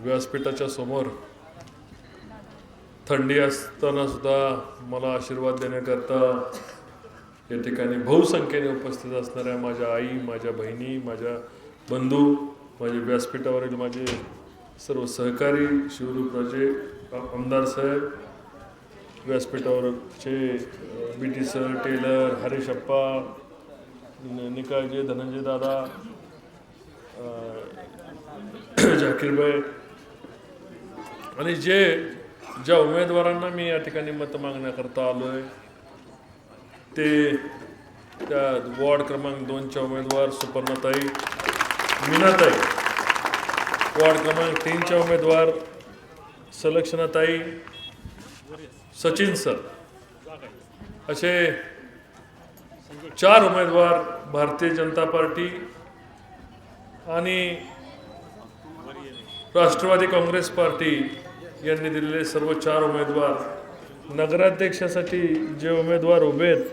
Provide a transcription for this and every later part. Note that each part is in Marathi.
व्यासपीठाच्या समोर थंडी असताना सुद्धा मला आशीर्वाद देण्याकरता या ठिकाणी बहुसंख्येने उपस्थित असणाऱ्या माझ्या आई, माझ्या बहिणी, माझ्या बंधू, माझे व्यासपीठावरील माझे सर्व सहकारी, शिवरूपराजे आमदार साहेब, व्यासपीठावरचे BT sir, Taylor, Harishappa, Nikalje, Dhananjay दादा, झाकीरभाई आणि ज्या उमेदवारांना मी या ठिकाणी मत मागण्याकरता आलोय ते त्या वॉर्ड क्रमांक 2च्या उमेदवार सुपर्णाताई, मीनाताई, वॉर्ड क्रमांक 3च्या उमेदवार सलक्षणाताई, सचिन सर, असे 4 उमेदवार भारतीय जनता पार्टी आणि राष्ट्रवादी काँग्रेस पार्टी यांनी दिलेले सर्व 4 उमेदवार, नगराध्यक्षासाठी जे उमेदवार उभे आहेत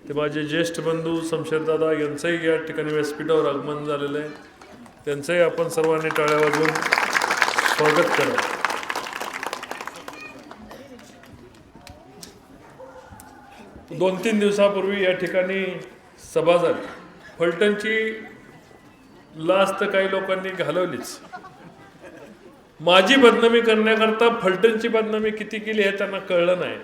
ते माझे ज्येष्ठ बंधू शमशेरदादा यांचंही या ठिकाणी व्यासपीठावर आगमन झालेलं आहे. त्यांचंही आपण सर्वांनी टाळ्या वाजवून स्वागत करा. 2-3 दिवसापूर्वी या ठिकाणी सभा झाली. फलटणची लाज तर काही लोकांनी घालवलीच. माझी बदनामी करण्याकरता फलटणची बदनामी किती केली हे त्यांना कळलं नाही.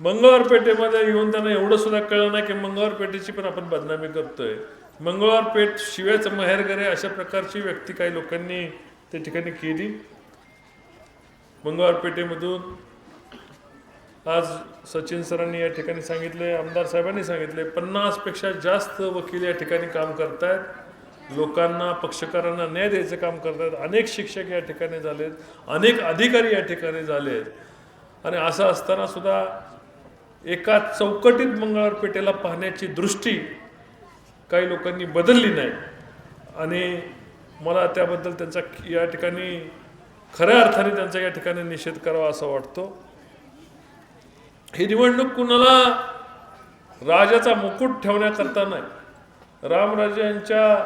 मंगळवार पेठेमध्ये येऊन त्यांना एवढं सुद्धा कळलं नाही की मंगळवार पेठेची पण आपण बदनामी करतोय. मंगळवार पेठ शिव्याचं माहेरघर आहे अशा प्रकारची व्यक्ती काही लोकांनी त्या ठिकाणी केली. मंगळवार पेठेमधून आज सचिन सरांनी या ठिकाणी सांगितले, आमदार साहेबांनी सांगितले, 50 पेक्षा जास्त वकील या ठिकाणी काम करतायत. लोकांना, पक्षकारांना न्याय द्यायचं काम करतात. अनेक शिक्षक या ठिकाणी झालेत, अनेक अधिकारी या ठिकाणी झालेत. आणि असं असताना सुद्धा एका चौकटीत मंगळवार पेठेला पाहण्याची दृष्टी काही लोकांनी बदलली नाही. आणि मला त्याबद्दल त्यांचा या ठिकाणी खऱ्या अर्थाने त्यांचा या ठिकाणी निषेध करावा असं वाटतो. ही निवडणूक कुणाला राजाचा मुकुट ठेवण्याकरता नाही, रामराजे यांच्या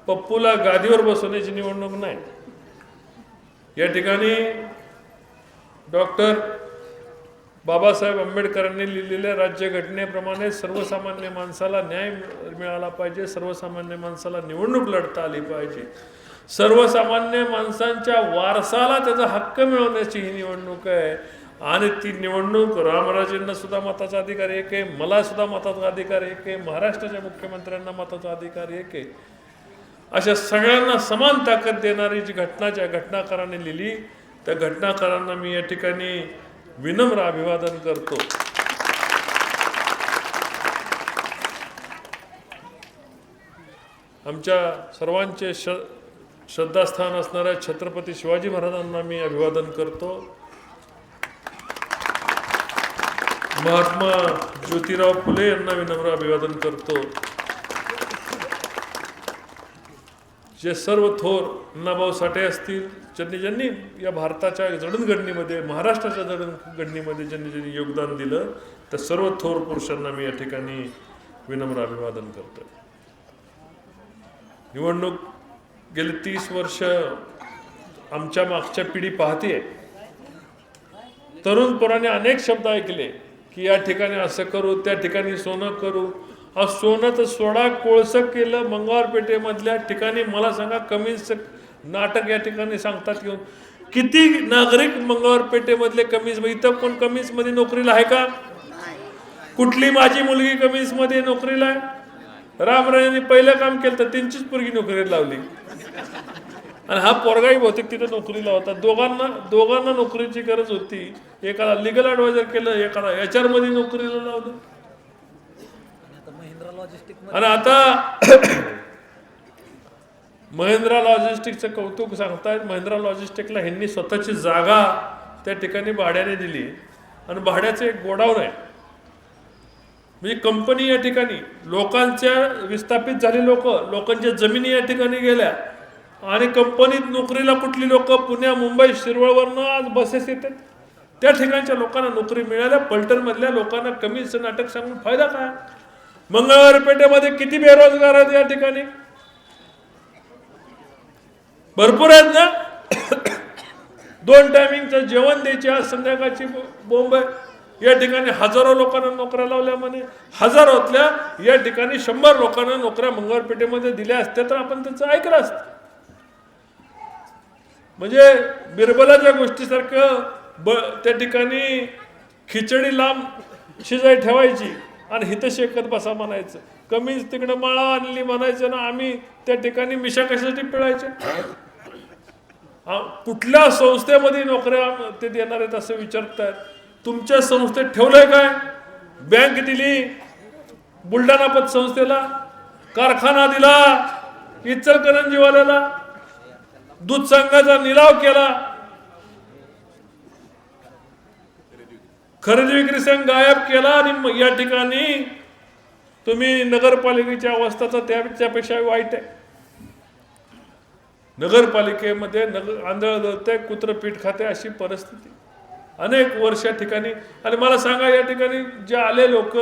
पप्पूला गादीवर बसवण्याची निवडणूक नाही. या ठिकाणी डॉक्टर बाबासाहेब आंबेडकरांनी लिहिलेल्या राज्यघटनेप्रमाणे सर्वसामान्य माणसाला न्याय मिळाला पाहिजे, सर्वसामान्य माणसाला निवडणूक लढता आली पाहिजे, सर्वसामान्य माणसांच्या वारसाला त्याचा हक्क मिळवण्याची ही निवडणूक आहे. आणि ती निवडणूक रामराजेंना सुद्धा मताचा अधिकार एक आहे, मला सुद्धा मताचा अधिकार एक आहे, महाराष्ट्राच्या मुख्यमंत्र्यांना मताचा अधिकार एक आहे. अशा सगळ्यांना समान ताकद देणारी जी घटना ज्या घटनाकारांनी लिहिली त्या घटनाकारांना मी या ठिकाणी विनम्र अभिवादन करतो. आमच्या सर्वांचे श्रद्धास्थान असणाऱ्या छत्रपती शिवाजी महाराजांना मी अभिवादन करतो. महात्मा ज्योतिराव फुले यांना विनम्र अभिवादन करतो. जे सर्व थोर अण्णाभाऊ साठे असतील, ज्यांनी या भारताच्या जडणघडणीमध्ये, महाराष्ट्राच्या जडणघडणीमध्ये ज्यांनी योगदान दिलं, त्या सर्व थोर पुरुषांना मी या ठिकाणी विनम्र अभिवादन करतो. निवडणूक गेली 30 वर्ष आमच्या मागच्या पिढी पाहते. तरुण पोरांनी अनेक शब्द ऐकले की या ठिकाणी असं करू, त्या ठिकाणी सोनं करू. सोनं तर सोडा, कोळसं केलं मंगळवार पेठेमधल्या ठिकाणी. मला सांगा, कमीज नाटक या ठिकाणी सांगतात घेऊन किती नागरिक मंगळवार पेठेमधले कमीज, इथं कोण कमीज मध्ये नोकरीला आहे का? कुठली माझी मुलगी कमीज मध्ये नोकरीला आहे? रामराजांनी पहिलं काम केलं तर त्यांचीच पोरगी नोकरीला लावली आणि हा पोरगाही बहुतेक तिथे नोकरीला होता. दोघांना नोकरीची गरज होती. एकाला लिगल ॲडवायझर केलं, एकाला HR मध्ये नोकरीला लावलं. आणि आता महिंद्रा लॉजिस्टिकचं कौतुक सांगतायत. महिंद्रा लॉजिस्टिकला ह्यांनी स्वतःची जागा त्या ठिकाणी भाड्याने दिली आणि भाड्याचं एक गोडाऊन आहे. म्हणजे कंपनी या ठिकाणी लोकांच्या विस्थापित झाली, लोकांच्या जमिनी या ठिकाणी गेल्या आणि कंपनीत नोकरीला कुठली लोक पुण्या, मुंबई, शिरवळवरनं आज बसेस येतात. त्या ठिकाणच्या लोकांना नोकरी मिळाल्या. पलटणमधल्या लोकांना कमीचं नाटक सांगून फायदा काय? मंगळवार पेठेमध्ये किती बेरोजगार आहेत या ठिकाणी? भरपूर आहेत ना. 2 टायमिंगचं जेवण द्यायची आज संध्याकाळची बोंब आहे। या ठिकाणी हजारो लोकांना नोकऱ्या लावल्या म्हणे, हजारोतल्या या ठिकाणी 100 लोकांना नोकऱ्या मंगळपेठेमध्ये दिल्या असत्या तर आपण त्याचं ऐकलं असतं। म्हणजे बिरबलाच्या गोष्टीसारखं त्या ठिकाणी खिचडी लांब शिजाय ठेवायची आणि हित शेकत बसा म्हणायचं, कमीच तिकडं माळा आणली म्हणायचं ना, आम्ही त्या ठिकाणी मिशा कशासाठी पिळायच्या? कुठल्या संस्थेमध्ये नोकऱ्या ते देणार आहेत असं विचारतात? तुमच्या संस्थेत ठेवलंय काय? बँक दिली बुलढाणा पतसंस्थेला, कारखाना दिला इचलकरंजीवाल्याला, दूध संघाचा निलाव केला, खरेदी विक्री संघ गायब केला आणि या ठिकाणी तुम्ही नगरपालिकेच्या अवस्था त्यापेक्षा वाईट आहे। नगरपालिकेमध्ये आंधळ दळते कुत्र पीठ खाते अशी परिस्थिती अनेक वर्ष या ठिकाणी। आणि मला सांगा, या ठिकाणी जे आले लोक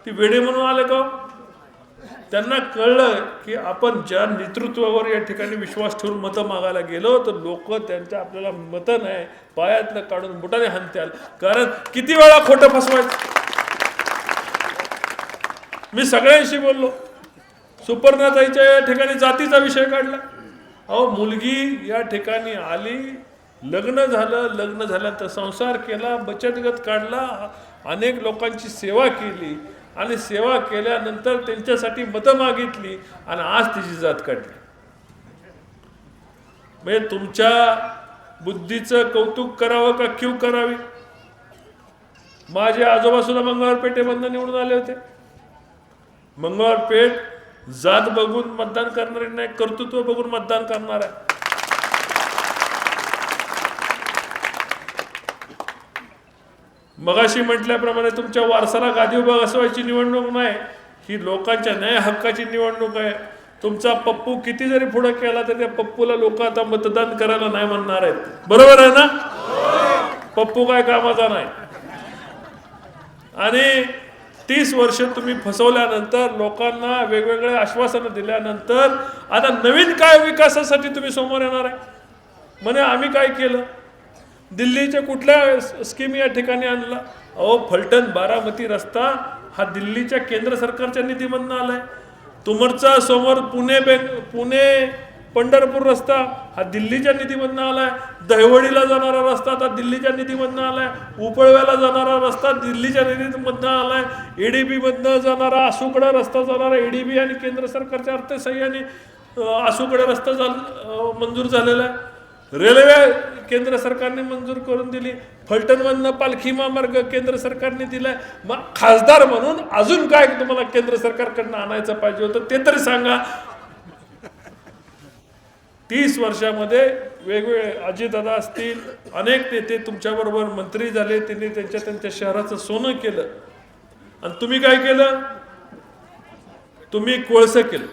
ती वेडे म्हणून आले का? त्यांना कळलं की आपण ज्या नेतृत्वावर या ठिकाणी विश्वास ठेवून मतं मागायला गेलो तर लोक त्यांच्या आपल्याला मतं नाही पायातनं काढून बुटाने हाणत्याल, कारण किती वेळा खोटं फसवायचं। मी सगळ्यांशी बोललो, सुपर्णाताईच्या या ठिकाणी जातीचा विषय काढला। अहो, मुलगी या ठिकाणी आली, लग्न झालं, लग्न झाल्यानंतर संसार केला, बचत गट काढला, अनेक लोकांची सेवा केली आणि सेवा केल्यानंतर त्यांच्यासाठी मतं मागितली आणि आज तिची जात काढली। म्हणजे तुमच्या बुद्धीचं कौतुक करावं का क्यू करावी? माझे आजोबा सुद्धा मंगळपेठेमधून निवडून आले होते। मंगळपेठ जात बघून मतदान करणारे नाही, कर्तृत्व बघून मतदान करणार आहे। मगाशी म्हटल्याप्रमाणे तुमच्या वारसाला गादी उभा बसवायची निवडणूक नाही, ही लोकांच्या न्याय हक्काची निवडणूक आहे। तुमचा पप्पू किती जरी पुढे केला तर त्या पप्पूला लोक आता मतदान करायला नाही म्हणणार आहेत, बरोबर आहे ना? पप्पू काय कामाचा नाही। आणि 30 वर्ष तुम्ही फसवल्यानंतर, लोकांना वेगवेगळे आश्वासनं दिल्यानंतर आता नवीन काय विकासासाठी तुम्ही समोर येणार आहे? म्हणे आम्ही काय केलं, दिल्लीच्या कुठल्या स्कीम या ठिकाणी आणला? अहो, फलटण बारामती रस्ता हा दिल्लीच्या केंद्र सरकारच्या निधीमधून आलाय। तुमरचा समोर पुणे पंढरपूर रस्ता हा दिल्लीच्या निधीमधून आलाय। दहिवडीला जाणारा रस्ता आता दिल्लीच्या निधीमधून आलाय। उपळव्याला जाणारा रस्ता दिल्लीच्या निधीमधून आलाय। एडीबी मधनं जाणारा आसूकडा रस्ता जाणारा एडीबी आणि केंद्र सरकारच्या अर्थसहाय्याने आसूकडा रस्ता मंजूर झालेला आहे। रेल्वे केंद्र सरकारने मंजूर करून दिली। फलटणमधनं पालखी महामार्ग केंद्र सरकारने दिलाय। मग खासदार म्हणून अजून काय तुम्हाला केंद्र सरकारकडनं आणायचं पाहिजे होतं ते तरी सांगा। 30 वर्षामध्ये वेगवेगळे अजितदादा असतील, अनेक नेते तुमच्याबरोबर मंत्री झाले, त्यांनी त्यांच्या शहराचं सोनं केलं आणि तुम्ही काय केलं? तुम्ही कोळसं केलं।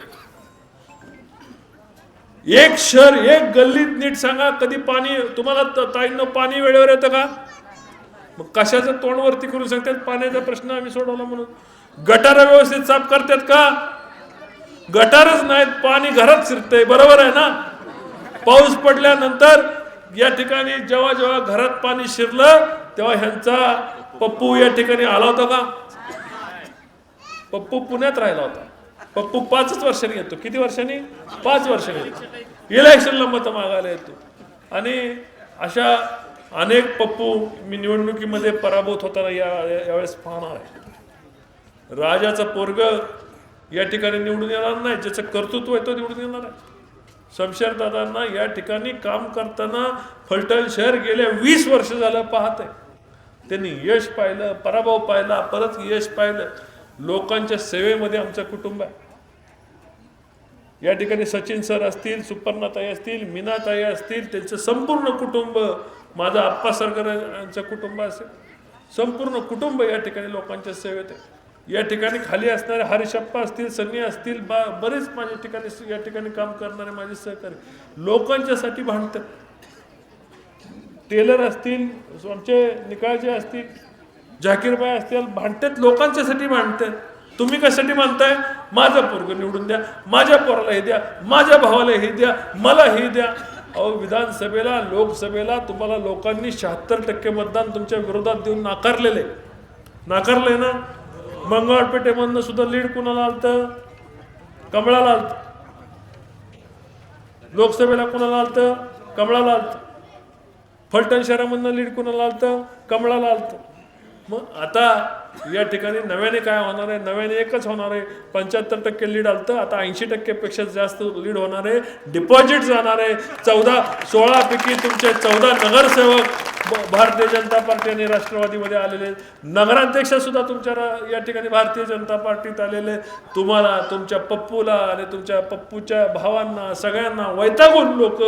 एक शहर एक गल्लीत नीट सांगा, कधी पाणी तुम्हाला ताईंना पाणी वेळेवर येतं का? मग कशाचं तोंडवरती करून सांगतात पाण्याचा प्रश्न आम्ही सोडवला म्हणून? गटार व्यवस्थित साफ करतात का? गटारच नाहीत, पाणी घरात शिरतंय, बरोबर आहे ना? पाऊस पडल्यानंतर या ठिकाणी जेव्हा जेव्हा घरात पाणी शिरलं तेव्हा ह्यांचा पप्पू या ठिकाणी आला होता का? पप्पू पुण्यात राहिला होता। पप्पू 5 वर्षांनी येतो। किती वर्षांनी? 5 वर्षांनी येतो। इलेक्शनला मतं मागायला येतो। आणि अशा अनेक पप्पू मी निवडणुकीमध्ये पराभूत होताना यावेळेस पाहणार आहे। राजाचा पोरग या ठिकाणी निवडून येणार नाही, ज्याचं कर्तृत्व आहे तो निवडून येणार आहे। शमशेरदादांना या ठिकाणी काम करताना फलटण शहर गेल्या 20 वर्ष झालं पाहत आहे। त्यांनी यश पाहिलं, पराभव पाहिला, परत यश पाहिलं। लोकांच्या सेवेमध्ये आमचं कुटुंब आहे। या ठिकाणी सचिन सर असतील, सुपर्णाताई असतील, मीनाताई असतील, त्यांचं संपूर्ण कुटुंब, माझा आप्पा सरकर यांचं कुटुंब असेल, संपूर्ण कुटुंब या ठिकाणी लोकांच्या सेवेत आहे। या ठिकाणी खाली असणारे हरिशप्पा असतील, सन्नी असतील, बरेच माझ्या ठिकाणी या ठिकाणी काम करणारे माझे सहकारी लोकांच्यासाठी भांडतात। टेलर असतील, आमचे निकाळजे असतील, जाकीरबाई असतील, भांडतात, लोकांच्यासाठी भांडतात। तुम्ही कशासाठी मानताय? माझं पोरग निवडून द्या, माझ्या पोराला हे द्या, माझ्या भावाला हे द्या, मला हे द्या। अहो विधानसभेला लोकसभेला तुम्हाला लोकांनी 76% मतदान तुमच्या विरोधात देऊन नाकारले ना. मंगळपेठेमधनं सुद्धा लीड कुणाला आलतं? कमळाला आलतं. लोकसभेला कुणाला आलतं? कमळाला आलतं. फलटण शहरामधनं लीड कुणाला आलतं? कमळाला आलतं. मग आता या ठिकाणी नव्याने काय होणार आहे? नव्याने एकच होणार आहे. 75% लीड आलतं, आता 80% पेक्षा जास्त लीड होणार आहे. डिपॉझिट जाणार आहे. 16 पैकी तुमचे 14 नगरसेवक भारतीय जनता पार्टी आणि राष्ट्रवादीमध्ये आलेले, नगराध्यक्ष सुद्धा तुमच्या या ठिकाणी भारतीय जनता पार्टीत आलेले. तुम्हाला तुमच्या पप्पूला आणि तुमच्या पप्पूच्या भावांना सगळ्यांना वैतागून लोक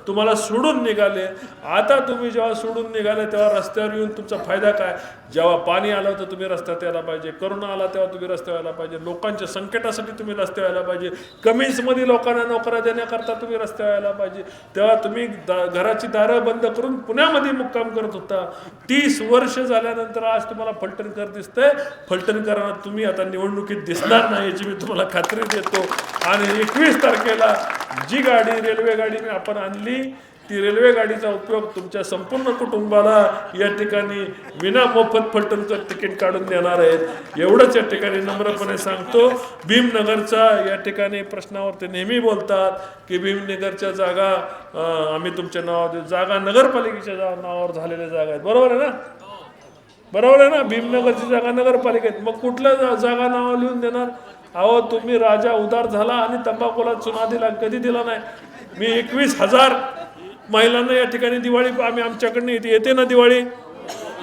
तुम्हाला सोडून निघाले. आता तुम्ही जेव्हा सोडून निघाले तेव्हा रस्त्यावर येऊन तुमचा फायदा काय? जेव्हा पाणी आलं होतं तुम्ही रस्त्यात यायला पाहिजे, करोना आला तेव्हा तुम्ही रस्त्यावर यायला पाहिजे, लोकांच्या संकटासाठी तुम्ही रस्त्यावर यायला पाहिजे, कमिन्समध्ये लोकांना नोकऱ्या देण्याकरता तुम्ही रस्त्यावर यायला पाहिजे. तेव्हा तुम्ही घराची दारं बंद करून पुण्यामध्ये मुक्काम करत होता. 30 वर्ष झाल्यानंतर आज तुम्हाला फलटणकर दिसतंय. फलटणकरांना तुम्ही आता निवडणुकीत दिसणार नाही याची मी तुम्हाला खात्री देतो. आणि 21 तारखेला जी गाडी रेल्वे गाडी आपण आणली ती रेल्वे गाडीचा उपयोग तुमच्या संपूर्ण कुटुंबाला या ठिकाणी विना मोफत फलटणचं तिकीट काढून देणार आहेत. एवढंच या ठिकाणी नम्रपणे सांगतो. भीमनगरच्या या ठिकाणी प्रश्नावर ते नेहमी बोलतात की भीमनगरच्या जागा आम्ही तुमच्या नावावर देऊ. जागा नगरपालिकेच्या नावावर झालेल्या जागा आहेत. बरोबर आहे ना? बरोबर आहे ना? भीमनगरची जागा नगरपालिकेत, मग कुठल्या जागा नाव लिहून देणार? अहो तुम्ही राजा उदार झाला आणि तंबाखूला चुना दिला, कधी दिला नाही. मी 21,000 महिलांना या ठिकाणी दिवाळी आम्ही आमच्याकडनं येते ना, दिवाळी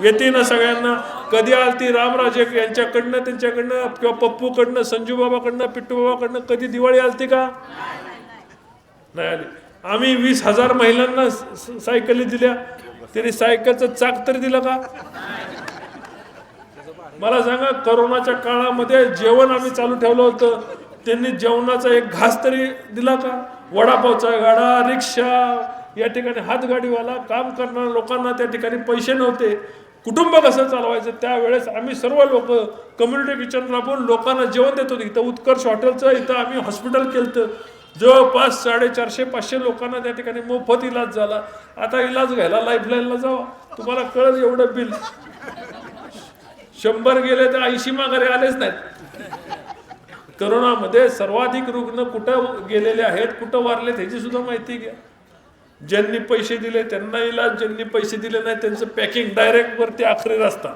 येते ना सगळ्यांना. कधी आलती? रामराजे यांच्याकडनं, त्यांच्याकडनं किंवा पप्पूकडनं, संजूबाबाकडनं, पिट्टूबाबाकडनं कधी दिवाळी आलती का? नाही आली. आम्ही 20,000 महिलांना सायकली दिल्या, तरी सायकलचं चाक तरी दिलं का? मला सांगा, करोनाच्या काळामध्ये जेवण आम्ही चालू ठेवलं होतं, त्यांनी जेवणाचा एक घास तरी दिला का? वडापावचा गाडा, रिक्षा, या ठिकाणी हातगाडीवाला, काम करणाऱ्या लोकांना त्या ठिकाणी पैसे नव्हते. कुटुंब कसं चालवायचं? त्यावेळेस आम्ही सर्व लोक कम्युनिटी किचन राबवून लोकांना जेवण देत होतो. इथं उत्कर्ष हॉटेलचं इथं आम्ही हॉस्पिटल केलं, जवळपास 450-500 लोकांना त्या ठिकाणी मोफत इलाज झाला. आता इलाज घ्यायला लाईफलाईनला जावा, तुम्हाला कळलं एवढं बिल. 100 गेले तर 80 माघारी आलेच नाहीत. करोनामध्ये सर्वाधिक रुग्ण कुठं गेलेले आहेत, कुठं वारलेत ह्याची सुद्धा माहिती घ्या. ज्यांनी पैसे दिले त्यांना इलाज, ज्यांनी पैसे दिले नाही त्यांचं पॅकिंग डायरेक्ट वरती आखरी रस्ता.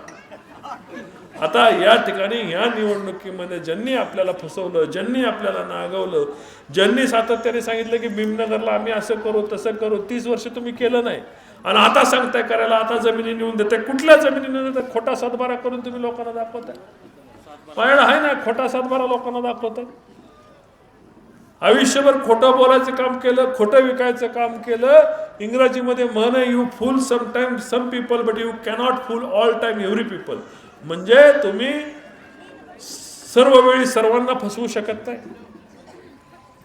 आता या ठिकाणी या निवडणुकीमध्ये ज्यांनी आपल्याला फसवलं, ज्यांनी आपल्याला नागवलं, ज्यांनी सातत्याने सांगितलं की भीमनगरला आम्ही असं करू तसं करू, 30 वर्ष तुम्ही केलं नाही आणि आता सांगताय करायला, आता जमिनी नेऊन देताय. कुठल्या जमिनी नेऊन देताय? खोटा सातबारा करून तुम्ही लोकांना दाखवताय. माझ्याकडे आहे ना खोटा सातबारा लोकांना दाखवताय. आयुष्यभर खोटं बोलायचं काम केलं, खोटं विकायचं काम केलं. इंग्रजीमध्ये म्हण आहे, you fool sometimes some people but you cannot fool all time every people. म्हणजे तुम्ही सर्व वेळी सर्वांना फसवू शकत नाही.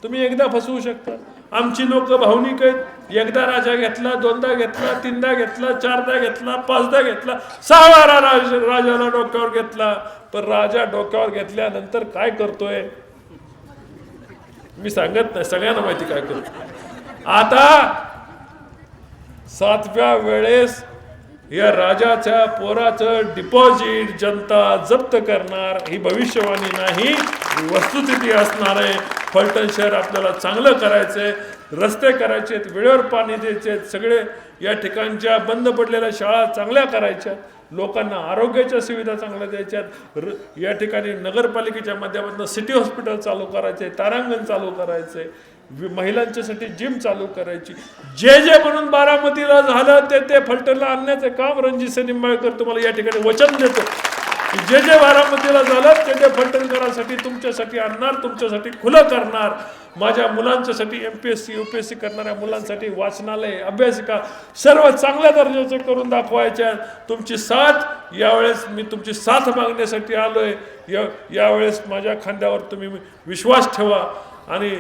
तुम्ही एकदा फसवू शकता. आमची लोक भावनिक आहेत. एकदा राजा घेतला, दोनदा घेतला, तीनदा घेतला, चारदा घेतला, 5दा घेतला, 6 राजाला डोक्यावर घेतला. पण राजा डोक्यावर घेतल्यानंतर काय करतोय मी सांगत नाही, सगळ्यांना माहिती काय करतो. आता 7व्या वेळेस या राजाच्या पोराचं डिपॉझिट जनता जप्त करणार ही भविष्यवाणी नाही, वस्तुस्थिती असणार आहे. फलटण शहर आपल्याला चांगलं करायचंय, रस्ते करायचे आहेत, वेळेवर पाणी द्यायचे आहेत, सगळे या ठिकाणच्या बंद पडलेल्या शाळा चांगल्या करायच्या, लोकांना आरोग्याच्या सुविधा चांगल्या द्यायच्यात. या ठिकाणी नगरपालिकेच्या माध्यमातून सिटी हॉस्पिटल चालू करायचे, तारांगण चालू करायचे, महिलांच्यासाठी जिम चालू करायची. जे जे म्हणून बारामतीला झालं ते फलटणला आणण्याचं काम रणजित निंबाळकर तुम्हाला या ठिकाणी वचन देतो की जे जे बारामतीला झालं ते फलटणकरांसाठी तुमच्यासाठी आणणार, तुमच्यासाठी खुलं करणार. माझ्या मुलांच्यासाठी MPSC UPSC करणाऱ्या मुलांसाठी वाचनालय, अभ्यासिका सर्व चांगल्या दर्जाचे करून दाखवायच्या. तुमची साथ यावेळेस, मी तुमची साथ मागण्यासाठी आलोय. यावेळेस माझ्या खांद्यावर तुम्ही विश्वास ठेवा आणि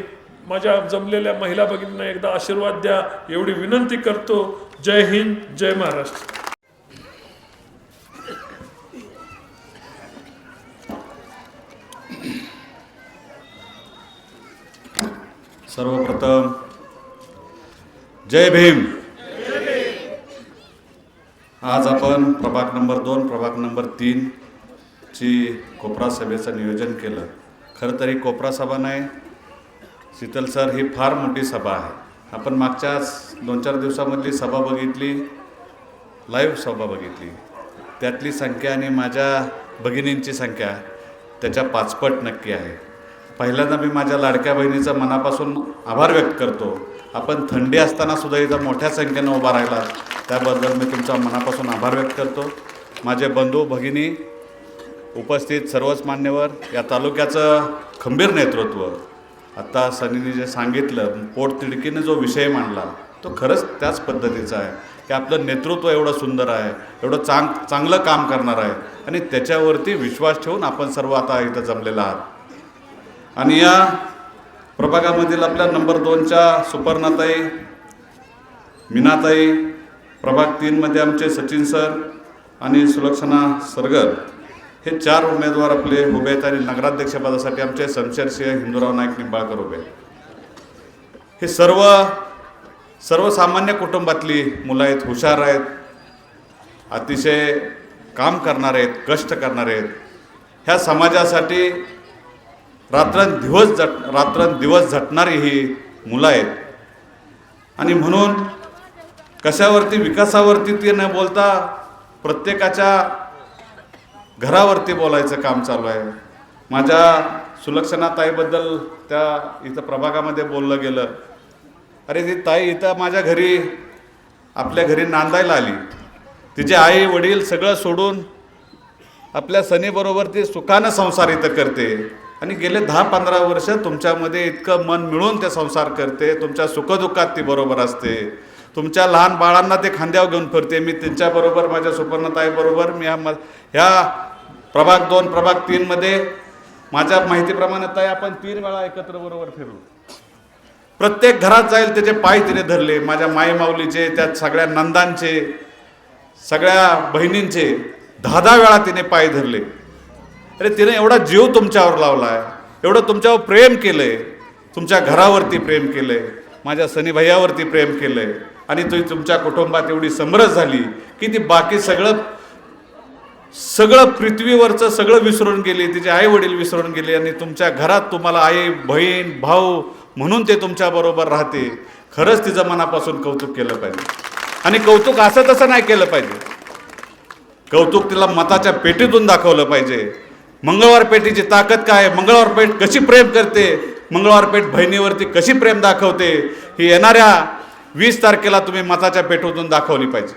माझ्या जमलेल्या महिला भगिनींना एकदा आशीर्वाद द्या एवढी विनंती करतो. जय हिंद, जय महाराष्ट्र. सर्वप्रथम जय भीम। आज आपण प्रभाग नंबर 2, प्रभाग नंबर 3 ची कोपरा सभेचं नियोजन केलं। खरं तरी कोपरा सभा नाही, शीतल सर, ही फार मोठी सभा आहे। आपण मागच्या 2-4 दिवसामधली सभा बघितली, लाईव्ह सभा बघितली, त्यातली संख्या आणि माझ्या भगिनींची संख्या त्याच्या 5 पट नक्की आहे। पहिल्यांदा मी माझ्या लाडक्या बहिणीचा मनापासून आभार व्यक्त करतो। आपण थंडी असताना सुद्धा इथं मोठ्या संख्येनं उभा राहिला, त्याबद्दल मी तुमचा मनापासून आभार व्यक्त करतो। माझे बंधू भगिनी, उपस्थित सर्वच मान्यवर, या तालुक्याचं खंबीर नेतृत्व, आता सनीने जे सांगितलं, पोटतिडकीने जो विषय मांडला तो खरंच त्याच पद्धतीचा आहे की आपलं नेतृत्व एवढं सुंदर आहे, एवढं चांगलं काम करणार आहे आणि त्याच्यावरती विश्वास ठेवून आपण सर्व आता इथं जमलेला आहात। आणि या प्रभागामधील आपल्या नंबर 2च्या सुपर्णाताई, मीनाताई, प्रभाग 3मध्ये आमचे सचिन सर आणि सुलक्षणा सरगर, हे 4 उमेदवार आपले उभे आहेत आणि नगराध्यक्षपदासाठी आमचे शमशेरसिंह हिंदूराव नाईक निंबाळकर उभे आहेत। हे सर्वसामान्य कुटुंबातली मुलं आहेत, हुशार आहेत, अतिशय काम करणारे आहेत, कष्ट करणारे आहेत। ह्या समाजासाठी रात्रंदिवस झटणारी ही मुलं आहेत आणि म्हणून कशावरती, विकासावरती ते न बोलता प्रत्येकाच्या घरावरती बोलायचं काम चालू आहे। माझ्या सुलक्षणाताईबद्दल त्या इथं प्रभागामध्ये बोललं गेलं, अरे ती ताई इथं माझ्या घरी, आपल्या घरी नांदायला आली, तिचे आई वडील सगळं सोडून आपल्या सनीबरोबर ती सुखानं संसार इथं करते आणि गेले 10-15 वर्ष तुमच्यामध्ये इतकं मन मिळून ते संसार करते, तुमच्या सुखदुःखात ती बरोबर असते, तुमच्या लहान बाळांना ते खांद्यावर घेऊन फिरते। मी त्यांच्याबरोबर, माझ्या सुपर्णताईबरोबर मी ह्या प्रभाग 2, प्रभाग 3मध्ये माझ्या माहितीप्रमाणे ताई आपण 3 वेळा एकत्र बरोबर फिरलो। प्रत्येक घरात जाईल त्याचे पाय तिने धरले, माझ्या माई माऊलीचे, त्या सगळ्या नंदांचे, सगळ्या बहिणींचे 10-10 वेळा तिने पाय धरले। अरे तिने एवढा जीव तुमच्यावर लावला आहे, एवढं तुमच्यावर प्रेम केलं आहे, तुमच्या घरावरती प्रेम केलं आहे, माझ्या सनी भैयावरती प्रेम केलं आहे आणि ती तुमच्या कुटुंबात एवढी समरस झाली की ती बाकी सगळं पृथ्वीवरचं सगळं विसरून गेली, तिचे आई वडील विसरून गेले आणि तुमच्या घरात तुम्हाला आई, बहीण, भाऊ म्हणून ते तुमच्याबरोबर राहते। खरंच तिचं मनापासून कौतुक केलं पाहिजे आणि कौतुक असं तसं नाही केलं पाहिजे, कौतुक तिला मताच्या पेटीतून दाखवलं पाहिजे। मंगळवार पेठीची ताकद काय, मंगळवार पेठ कशी प्रेम करते, मंगळवार पेठ बहिणीवरती कशी प्रेम दाखवते, ही येणाऱ्या 20 तारखेला तुम्ही मताच्या पेटीतून दाखवली पाहिजे।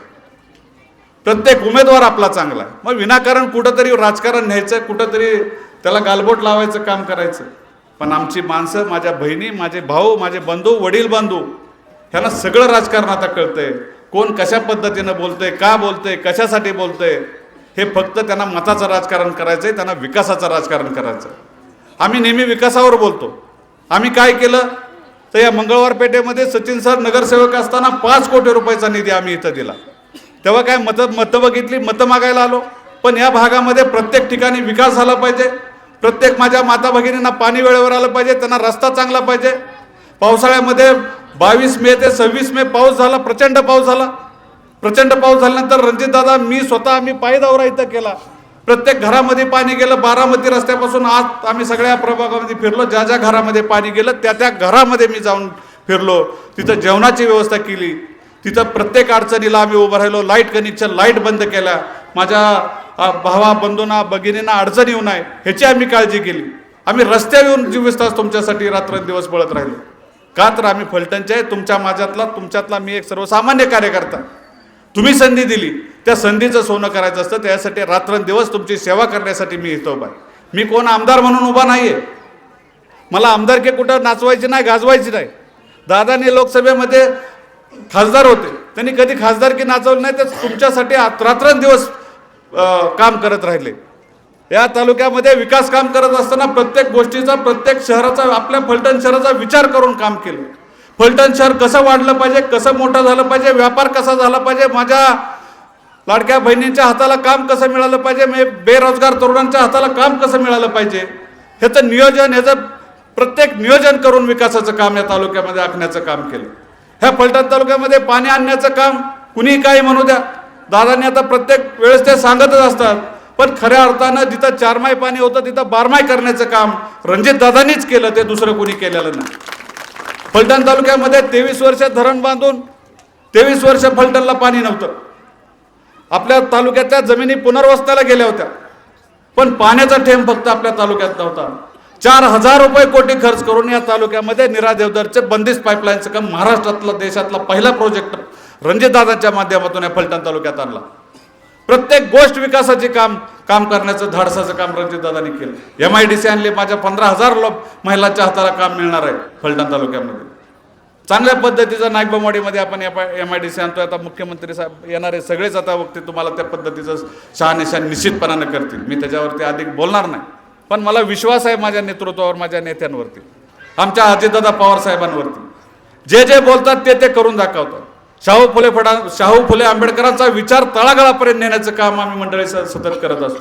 प्रत्येक उमेदवार आपला चांगला आहे, मग विनाकारण कुठंतरी राजकारण न्यायचं, कुठंतरी त्याला गालबोट लावायचं काम करायचं। पण आमची माणसं, माझ्या बहिणी, माझे भाऊ, माझे बंधू, वडील बंधू, ह्यांना सगळं राजकारण आता कळतंय, कोण कशा पद्धतीनं बोलतंय, का बोलतंय, कशासाठी बोलतंय। हे फक्त त्यांना मताचं राजकारण करायचं आहे, त्यांना विकासाचं राजकारण करायचं। आम्ही नेहमी विकासावर बोलतो। आम्ही काय केलं तर या मंगळवार पेठेमध्ये सचिन सर नगरसेवक असताना 5 कोटी रुपयाचा निधी आम्ही इथं दिला। तेव्हा काय मतं बघितली, मतं मागायला आलो, पण या भागामध्ये प्रत्येक ठिकाणी विकास झाला पाहिजे, प्रत्येक माझ्या माता भगिनींना पाणी वेळेवर आलं पाहिजे, त्यांना रस्ता चांगला पाहिजे। पावसाळ्यामध्ये 22 मे ते 26 मे पाऊस झाला, प्रचंड पाऊस झाला। प्रचंड पाऊस झाल्यानंतर रणजितदादा, मी स्वतः, आम्ही पायी दौरा इथं केला, प्रत्येक घरामध्ये पाणी गेलं। बारामती रस्त्यापासून आज आम्ही सगळ्या प्रभागामध्ये फिरलो, ज्या ज्या घरामध्ये पाणी गेलं त्या घरामध्ये मी जाऊन फिरलो, तिथं जेवणाची व्यवस्था केली, तिथं प्रत्येक अडचणीला आम्ही उभं राहिलो, लाईट कनेक्शन, लाईट बंद केल्या, माझ्या भावा बंधूंना भगिनींना अडचण येऊ नये ह्याची आम्ही काळजी केली। आम्ही रस्त्यावर येऊन 24 तास तुमच्यासाठी रात्रंदिवस पळत राहिलो, का तर आम्ही फलटणचे आहे, तुमच्यातला मी एक सर्वसामान्य कार्यकर्ता। तुम्ही संधी दिली, त्या संधीचं सोनं करायचं असतं, त्यासाठी रात्रंदिवस तुमची सेवा करण्यासाठी मी इथं उभा आहे। मी कोण आमदार म्हणून उभा नाहीये, मला आमदारकी कुठं नाचवायची नाही, गाजवायची नाही। दादाने लोकसभेमध्ये खासदार होते, त्यांनी कधी खासदारकी नाचवली नाही, तर तुमच्यासाठी रात्रंदिवस काम करत राहिले। या तालुक्यामध्ये विकास काम करत असताना प्रत्येक गोष्टीचा, प्रत्येक शहराचा, आपल्या फलटण शहराचा विचार करून काम केलं। फलटण शहर कसं वाढलं पाहिजे, कसं मोठं झालं पाहिजे, व्यापार कसा झाला पाहिजे, माझ्या लाडक्या बहिणींच्या हाताला काम कसं मिळालं पाहिजे, बेरोजगार तरुणांच्या हाताला काम कसं मिळालं पाहिजे, ह्याचं प्रत्येक नियोजन करून विकासाचं काम या तालुक्यामध्ये आखण्याचं काम केलं। ह्या फलटण तालुक्यामध्ये पाणी आणण्याचं काम कुणीही काही म्हणू द्या, दादांनी आता प्रत्येक वेळेस ते सांगतच असतात, पण खऱ्या अर्थानं जिथं 4 माय पाणी होतं तिथं 12 माय करण्याचं काम रणजित दादांनीच केलं, ते दुसरं कुणी केलेलं नाही. फलटण तालुक्यामध्ये 23 वर्ष धरण बांधून 23 वर्ष फलटणला पाणी नव्हतं. आपल्या तालुक्यातल्या जमिनी पुनर्वसनाला गेल्या होत्या, पण पाण्याचा थेंब फक्त आपल्या तालुक्यात नव्हता. 4,000 रुपये कोटी खर्च करून या तालुक्यामध्ये नीरा देवधरचे बंदिस्त पाईपलाईनचं काम महाराष्ट्रातला देशातला पहिला प्रोजेक्ट रणजितदादांच्या माध्यमातून या फलटण तालुक्यात आणला. प्रत्येक गोष्ट विकासाचे काम करण्याचं धाडसाचं काम रणजितदादांनी केलं. MIDC आणले, माझ्या 15,000 महिलांच्या हाताला काम मिळणार आहे फलटण तालुक्यामध्ये. चांगल्या पद्धतीचं नागबमवाडीमध्ये आपण MIDC आणतोय. आता मुख्यमंत्री साहेब येणारे सगळेच आता वक्ते तुम्हाला त्या पद्धतीचं शहानिशा निश्चितपणानं करतील. मी त्याच्यावरती अधिक बोलणार नाही, पण मला विश्वास आहे माझ्या नेतृत्वावर, माझ्या नेत्यांवरती, आमच्या अजितदादा पवार साहेबांवरती. जे जे बोलतात ते करून दाखवतात. शाहू फुले आंबेडकरांचा विचार तळागाळापर्यंत नेण्याचं काम आम्ही मंडळी सतत करत असतो.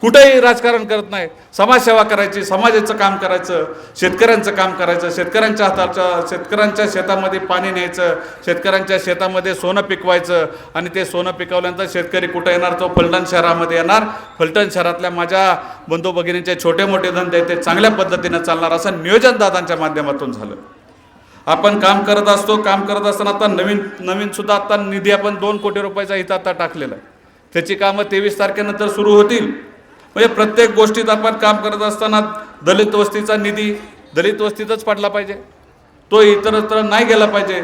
कुठेही राजकारण करत नाही. समाजसेवा करायची, समाजाचं काम करायचं, शेतकऱ्यांचं काम करायचं, शेतकऱ्यांच्या शेतामध्ये पाणी न्यायचं, शेतकऱ्यांच्या शेतामध्ये सोनं पिकवायचं, आणि ते सोनं पिकवल्यानंतर शेतकरी कुठं येणार, तो फलटण शहरामध्ये येणार. फलटण शहरातल्या माझ्या बंधू भगिनींचे छोटे मोठे धंदे ते चांगल्या पद्धतीनं चालणार, असं नियोजन दादांच्या माध्यमातून झालं. आपण काम करत असतो. काम करत असताना आता नवीन सुद्धा आता निधी आपण 2 कोटी रुपयाचा इथं आता टाकलेला आहे. त्याची कामं 23 तारखेनंतर सुरू होतील. म्हणजे प्रत्येक गोष्टीत आपण काम करत असताना दलित वस्तीचा निधी दलित वस्तीतच पडला पाहिजे, तो इतरत्र नाही गेला पाहिजे.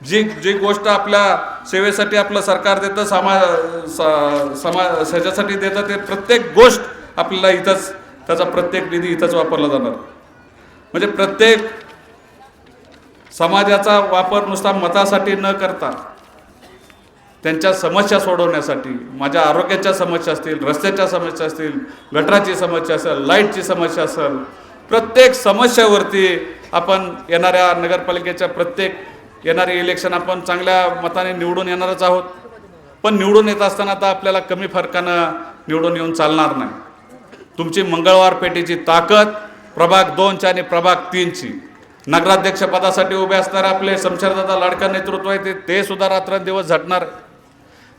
जी गोष्ट आपल्या सेवेसाठी आपलं सरकार देतं, समाज ह्याच्यासाठी देतं, ते प्रत्येक गोष्ट आपल्याला इथंच, त्याचा प्रत्येक निधी इथंच वापरला जाणार. म्हणजे प्रत्येक समाजाचा वापर नुसता मतासाठी न करता त्यांच्या समस्या सोडवण्यासाठी, माझ्या आरोग्याच्या समस्या असतील, रस्त्याच्या समस्या असतील, गटराची समस्या असेल, लाईटची समस्या असेल, प्रत्येक समस्यावरती आपण येणाऱ्या नगरपालिकेच्या येणारे इलेक्शन आपण चांगल्या मताने निवडून येणारच आहोत. पण निवडून येत असताना आता आपल्याला कमी फरकानं निवडून येऊन चालणार नाही. तुमची मंगळवार पेठेची ताकद प्रभाग 2ची आणि प्रभाग 3ची, नगराध्यक्षपदासाठी उभे असणारे आपले शमशेरदादा लाडका नेतृत्व आहे, ते सुद्धा रात्रंदिवस झटणार.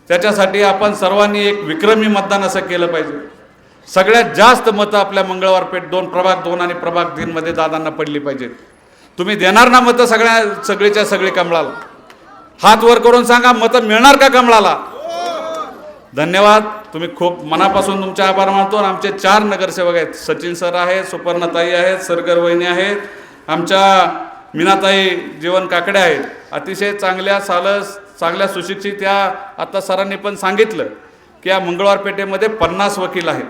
त्याच्यासाठी आपण सर्वांनी एक विक्रमी मतदान असं केलं पाहिजे. सगळ्यात जास्त मतं आपल्या मंगळवार पेठ प्रभाग 2 आणि प्रभाग 3 मध्ये दादांना पडली पाहिजेत. तुम्ही देणार ना मतं सगळीच्या सगळी कमळाला? हात वर करून सांगा, मतं मिळणार का कमळाला? धन्यवाद. तुम्ही खूप मनापासून तुमचे आभार मानतो. आणि आमचे 4 नगरसेवक आहेत, सचिन सर आहेत, सुपर्णाताई आहेत, सरगर वहिनी आहेत, आमच्या मीनाताई जीवन काकडे आहेत, अतिशय चांगल्या सुशिक्षित. त्या आता सरांनी पण सांगितलं की या मंगळवार पेठेमध्ये 50 वकील आहेत.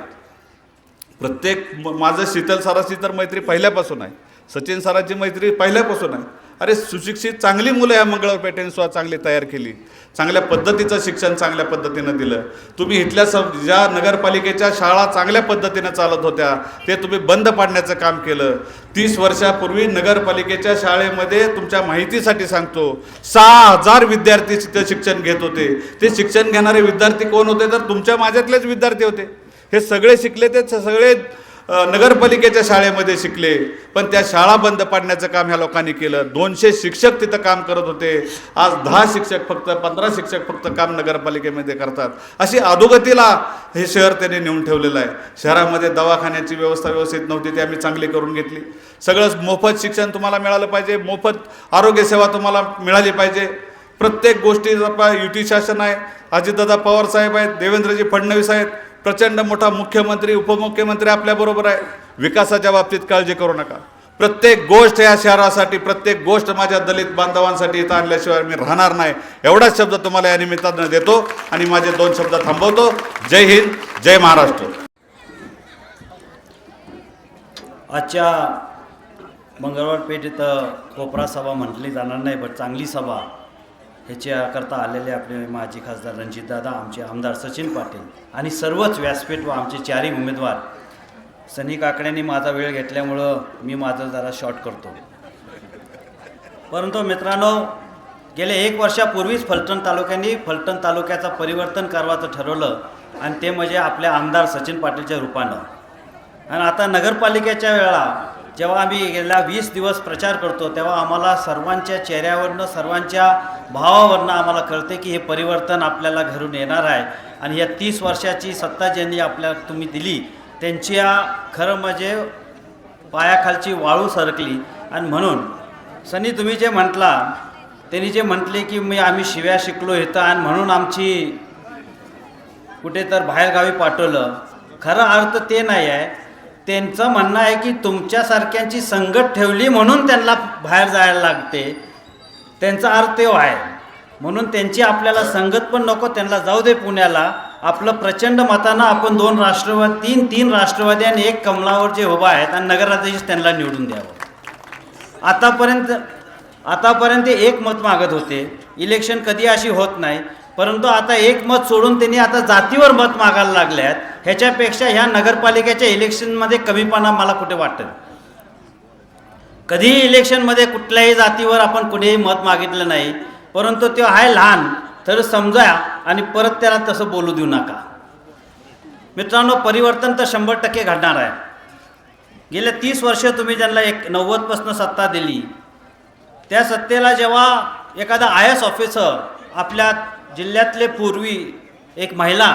माझं शीतल सराची तर मैत्री पहिल्यापासून आहे, सचिन सरांची मैत्री पहिल्यापासून आहे. अरे सुशिक्षित चांगली मुलं या मंगळवार पेठेने सुद्धा चांगली तयार केली, चांगल्या पद्धतीचं शिक्षण चांगल्या पद्धतीनं दिलं. तुम्ही इथल्या ज्या नगरपालिकेच्या शाळा चांगल्या पद्धतीनं चालत होत्या ते तुम्ही बंद पाडण्याचं काम केलं. 30 वर्षापूर्वी नगरपालिकेच्या शाळेमध्ये, तुमच्या माहितीसाठी सांगतो, 6,000 विद्यार्थी तिथं शिक्षण घेत होते. ते शिक्षण घेणारे विद्यार्थी कोण होते? तर तुमच्या माझ्यातलेच विद्यार्थी होते. हे सगळे शिकले, ते सगळे नगरपालिकेच्या शाळेमध्ये शिकले, पण त्या शाळा बंद पाडण्याचं काम ह्या लोकांनी केलं. 200 शिक्षक तिथं काम करत होते. आज 10 शिक्षक फक्त, 15 शिक्षक फक्त काम नगरपालिकेमध्ये करतात. अशी अधोगतीला हे शहर त्यांनी नेऊन ठेवलेलं आहे. शहरामध्ये दवाखान्याची व्यवस्था व्यवस्थित नव्हती, ती आम्ही चांगली करून घेतली. सगळंच मोफत शिक्षण तुम्हाला मिळालं पाहिजे, मोफत आरोग्यसेवा तुम्हाला मिळाली पाहिजे. प्रत्येक गोष्टी युती शासन आहे, अजितदादा पवार साहेब आहेत, देवेंद्रजी फडणवीस आहेत, प्रचंड मोठा मुख्यमंत्री उपमुख्यमंत्री आपल्याबरोबर आहे. विकासाच्या बाबतीत काळजी करू नका. प्रत्येक गोष्ट या शहरासाठी, प्रत्येक गोष्ट माझ्या दलित बांधवांसाठी इथं आणल्याशिवाय मी राहणार नाही. एवढाच शब्द तुम्हाला या निमित्तानं देतो आणि माझे 2 शब्द थांबवतो. जय हिंद, जय महाराष्ट्र. आजच्या मंगळवार पेठेत कोपरा सभा म्हटली जाणार नाही, पण चांगली सभा ह्याच्याकरता आलेले आपले माजी खासदार रणजितदादा, आमचे आमदार सचिन पाटील आणि सर्वच व्यासपीठ व आमचे 4ही उमेदवार. सनी काकड्यांनी माझा वेळ घेतल्यामुळं मी माझं जरा शॉर्ट करतो. परंतु मित्रांनो, गेले 1 वर्षापूर्वीच फलटण तालुक्याचं परिवर्तन करायचं ठरवलं, आणि ते म्हणजे आपल्या आमदार सचिन पाटीलच्या रूपानं. आणि आता नगरपालिकेच्या वेळा जेव्हा आम्ही गेल्या 20 दिवस प्रचार करतो तेव्हा आम्हाला सर्वांच्या चेहऱ्यावरनं सर्वांच्या भावावरनं आम्हाला कळते की हे परिवर्तन आपल्याला घरून येणार आहे. आणि या 30 वर्षाची सत्ता ज्यांनी आपल्याला तुम्ही दिली त्यांच्या खरं म्हणजे पायाखालची वाळू सरकली. आणि म्हणून सनी तुम्ही जे म्हटला त्यांनी जे म्हटले की आम्ही शिव्या शिकलो इथं आणि म्हणून आमची कुठे तर बाहेरगावी पाठवलं, खरा अर्थ ते नाही आहे. त्यांचं म्हणणं आहे की तुमच्यासारख्यांची संगत ठेवली म्हणून त्यांना बाहेर जायला लागते, त्यांचा अर्थ तो आहे. म्हणून त्यांची आपल्याला संगत पण नको, त्यांना जाऊ दे पुण्याला. आपलं प्रचंड मतानं आपण 2 राष्ट्रवादी तीन राष्ट्रवादी आणि 1 कमलावर जे उभा आहेत आणि नगराध्यक्ष त्यांना निवडून द्यावं. आतापर्यंत 1 मत मागत होते. इलेक्शन कधी अशी होत नाही, परंतु आता 1 मत सोडून त्यांनी आता जातीवर मत मागायला लागल्यात. ह्याच्यापेक्षा ह्या नगरपालिकेच्या इलेक्शनमध्ये कमीपणा मला कुठे वाटत. कधीही इलेक्शनमध्ये कुठल्याही जातीवर आपण कुठेही मत मागितलं नाही, परंतु तो आहे लहान तर समजा आणि परत त्याला तसं बोलू देऊ नका. मित्रांनो, परिवर्तन तर 100% घडणार आहे. गेल्या 30 वर्ष तुम्ही ज्यांना 90पासून सत्ता दिली, त्या सत्तेला जेव्हा एखादा IAS ऑफिसर आपल्या जिल्ह्यातले पूर्वी एक महिला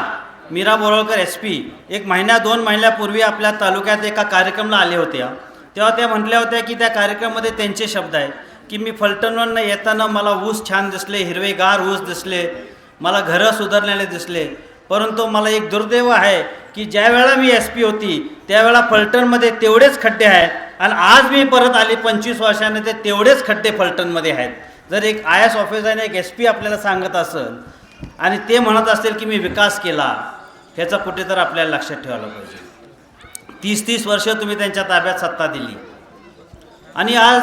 मीरा बोरळकर SP 1 महिन्या 2 महिन्यापूर्वी आपल्या तालुक्यात एका कार्यक्रमाला आले होत्या, तेव्हा त्या म्हटल्या होत्या की त्या कार्यक्रमामध्ये त्यांचे शब्द आहे की मी फलटणवरून येताना मला ऊस छान दिसले, हिरवेगार ऊस दिसले, मला घरं सुधारलेले दिसले, परंतु मला एक दुर्दैव आहे की ज्या वेळा मी SP होती त्यावेळा फलटणमध्ये तेवढेच खड्डे आहेत आणि आज मी परत आली 25 वर्षाने ते तेवढेच खड्डे फलटणमध्ये आहेत. जर एक IAS ऑफिसर आणि एक SP आपल्याला सांगत असेल आणि ते म्हणत असतील की मी विकास केला, ह्याचा कुठे तर आपल्याला लक्षात ठेवायला पाहिजे. 30 वर्ष तुम्ही त्यांच्या ताब्यात सत्ता दिली आणि आज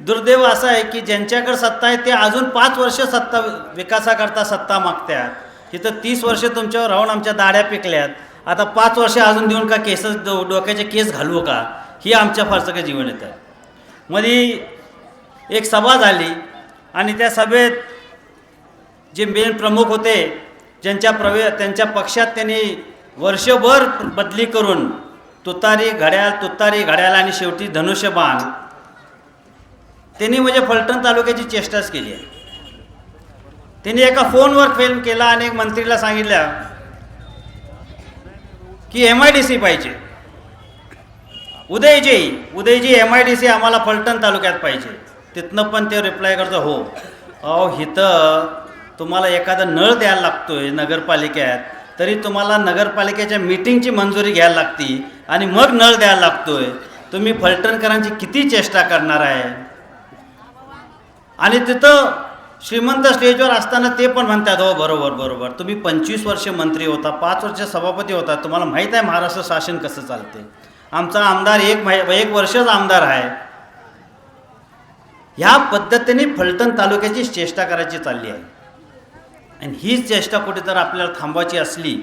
दुर्दैव असं आहे की ज्यांच्याकडे सत्ता आहे ते अजून 5 वर्ष सत्ता विकासाकरता सत्ता मागतात. तिथं 30 वर्ष तुमच्यावर राहून आमच्या दाढ्या पिकल्यात, आता 5 वर्ष अजून देऊन का डोक्याचे केस घालवू का, ही आमच्या फारसं काही जीवन येत आहे. मध्ये एक सभा झाली आणि त्या सभेत जे मेन प्रमुख होते त्यांच्या पक्षात त्यांनी वर्षभर बदली करून तुतारी घड्याळ आणि शेवटी धनुष्यबाण त्यांनी म्हणजे फलटण तालुक्याची चेष्टाच केली आहे. त्यांनी एका फोनवर फेम केला आणि एक मंत्रीला सांगितलं की MIDC पाहिजे, उदयजी MIDC आम्हाला फलटण तालुक्यात पाहिजे. तिथनं पण ते रिप्लाय करतो हो. अहो इथं तुम्हाला एखादा नळ द्यायला लागतोय नगरपालिकेत, तरी तुम्हाला नगरपालिकेच्या मीटिंगची मंजुरी घ्यायला लागती आणि मग नळ द्यायला लागतोय. तुम्ही फलटणकरांची किती चेष्टा करणार आहे. आणि तिथं श्रीमंत स्टेजवर असताना ते पण म्हणतात हो बरोबर, तुम्ही 25 वर्ष मंत्री होता, 5 वर्ष सभापती होता, तुम्हाला माहीत आहे महाराष्ट्र शासन कसं चालते. आमचा आमदार 1 वर्षच आमदार आहे. ह्या पद्धतीने फलटण तालुक्याची चेष्टा करायची चालली आहे आणि हीच चेष्टा कुठेतरी आपल्याला थांबवायची असली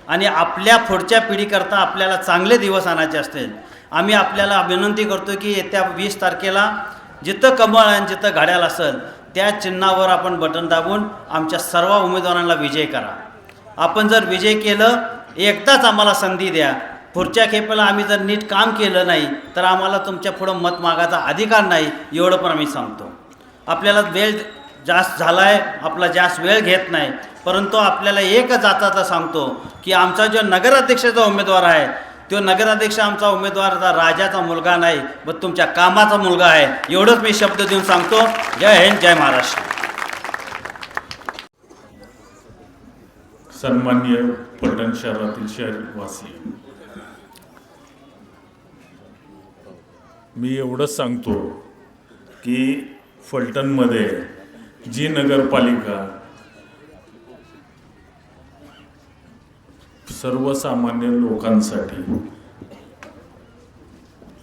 आणि आपल्या पुढच्या पिढीकरता आपल्याला चांगले दिवस आणायचे असतील, आम्ही आपल्याला विनंती करतो की येत्या 20 तारखेला जिथं कमळ आणि जिथं घड्याळ असेल त्या चिन्हावर आपण बटन दाबून आमच्या सर्व उमेदवारांना विजय करा. आपण जर विजय केलं, एकदाच आम्हाला संधी द्या. पुढच्या खेपेला आम्ही जर नीट काम केलं नाही तर आम्हाला तुमच्या पुढं मत मागायचा अधिकार नाही, एवढं पण आम्ही सांगतो. आपल्याला वेळ जास्त झाला आहे, आपला जास्त वेळ घेत नाही, परंतु आपल्याला एकच आता सांगतो की आमचा जो नगराध्यक्षाचा उमेदवार आहे तो नगराध्यक्ष आमचा उमेदवार राजाचा मुलगा नाही, पण तुमच्या कामाचा मुलगा आहे. एवढंच मी शब्द देऊन सांगतो. जय हिंद, जय महाराष्ट्र. सन्माननीय फलटण शहरातील शहरवासी, मी एवढंच सांगतो की फलटणमध्ये जी नगरपालिका सर्वसामान्य लोकांसाठी,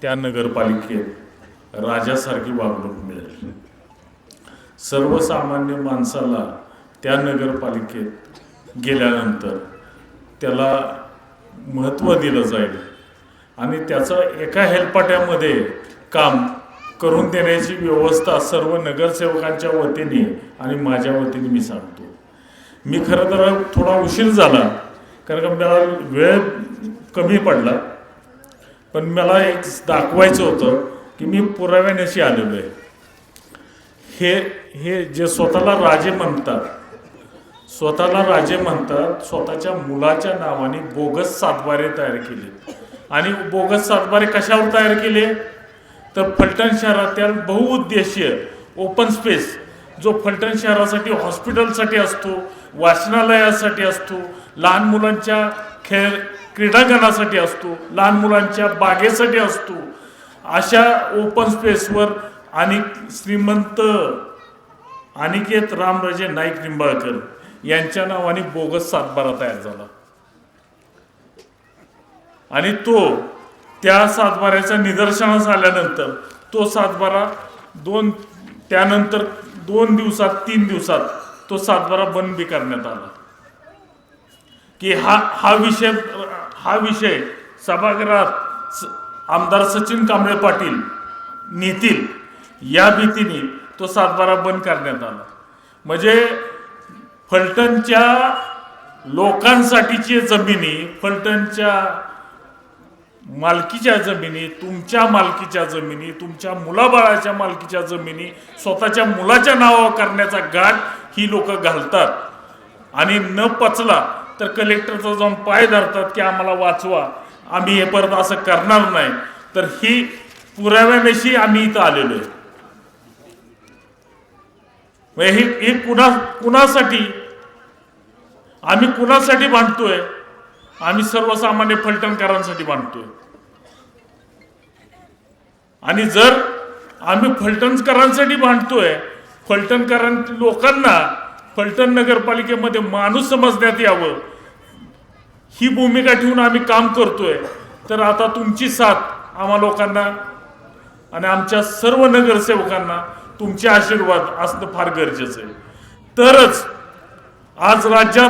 त्या नगरपालिकेत राजासारखी वागणूक मिळेल. सर्वसामान्य माणसाला त्या नगरपालिकेत गेल्यानंतर त्याला महत्त्व दिलं जाईल आणि त्याचं एका हेलपाट्यामध्ये काम करून देण्याची व्यवस्था सर्व नगरसेवकांच्या वतीने आणि माझ्या वतीने मी सांगतो. मी खरं तर थोडा उशीर झाला कारण का मला वेळ कमी पडला, पण मला एक दाखवायचं होतं की मी पुराव्यानेशी आलेलो आहे. हे जे स्वतःला राजे म्हणतात स्वतःच्या मुलाच्या नावाने बोगस सातबारे तयार केले. आणि बोगस सातबारे कशावर तयार केले तर फलटण शहरातील बहुउद्देशीय ओपन स्पेस जो फलटण शहरासाठी हॉस्पिटलसाठी असतो, वाचनालयासाठी असतो, लहान मुलांच्या क्रीडांगणासाठी असतो, लहान मुलांच्या बागेसाठी असतो, अशा ओपन स्पेसवर आणि श्रीमंत अनिकेत रामराजे नाईक निंबाळकर यांच्या नावाने बोगस सातबारा तयार झाला. आणि त्या सातबाऱ्याच्या निदर्शनास आल्यानंतर तो सातबारा त्यानंतर 2 दिवसात 3 दिवसात तो सातबारा बंद बी करण्यात आला. की हा विषय सभागृहात आमदार सचिन कांबळे पाटील नेतील या भीतीने तो सातबारा बंद करण्यात आला. म्हणजे फलटणच्या लोकांसाठीची जमिनी, फलटणच्या मालकीच्या जमिनी, तुमच्या मालकीच्या जमिनी, तुमच्या मुलाबाळाच्या मालकीच्या जमिनी स्वतःच्या मुलाच्या नावावर करण्याचा गाठ ही लोक घालतात. आणि न पचला तर कलेक्टरचा जाऊन पाय धरतात की आम्हाला वाचवा, आम्ही हे परत असं करणार नाही. तर ही पुराव्यानेशी आम्ही इथं आलेलो आहे. हे कुणासाठी आम्ही कुणासाठी भांडतोय? आम्ही सर्वसामान्य फलटणकरांसाठी भांडतोय. आणि जर आम्ही फलटणकरांसाठी भांडतोय, लोकांना फलटण नगरपालिकेमध्ये माणूस समजण्यात यावं ही भूमिका ठेवून आम्ही काम करतोय, तर आता तुमची साथ आम्हा लोकांना आणि आमच्या सर्व नगरसेवकांना तुमचे आशीर्वाद असणं फार गरजेचं आहे. तरच आज राज्यात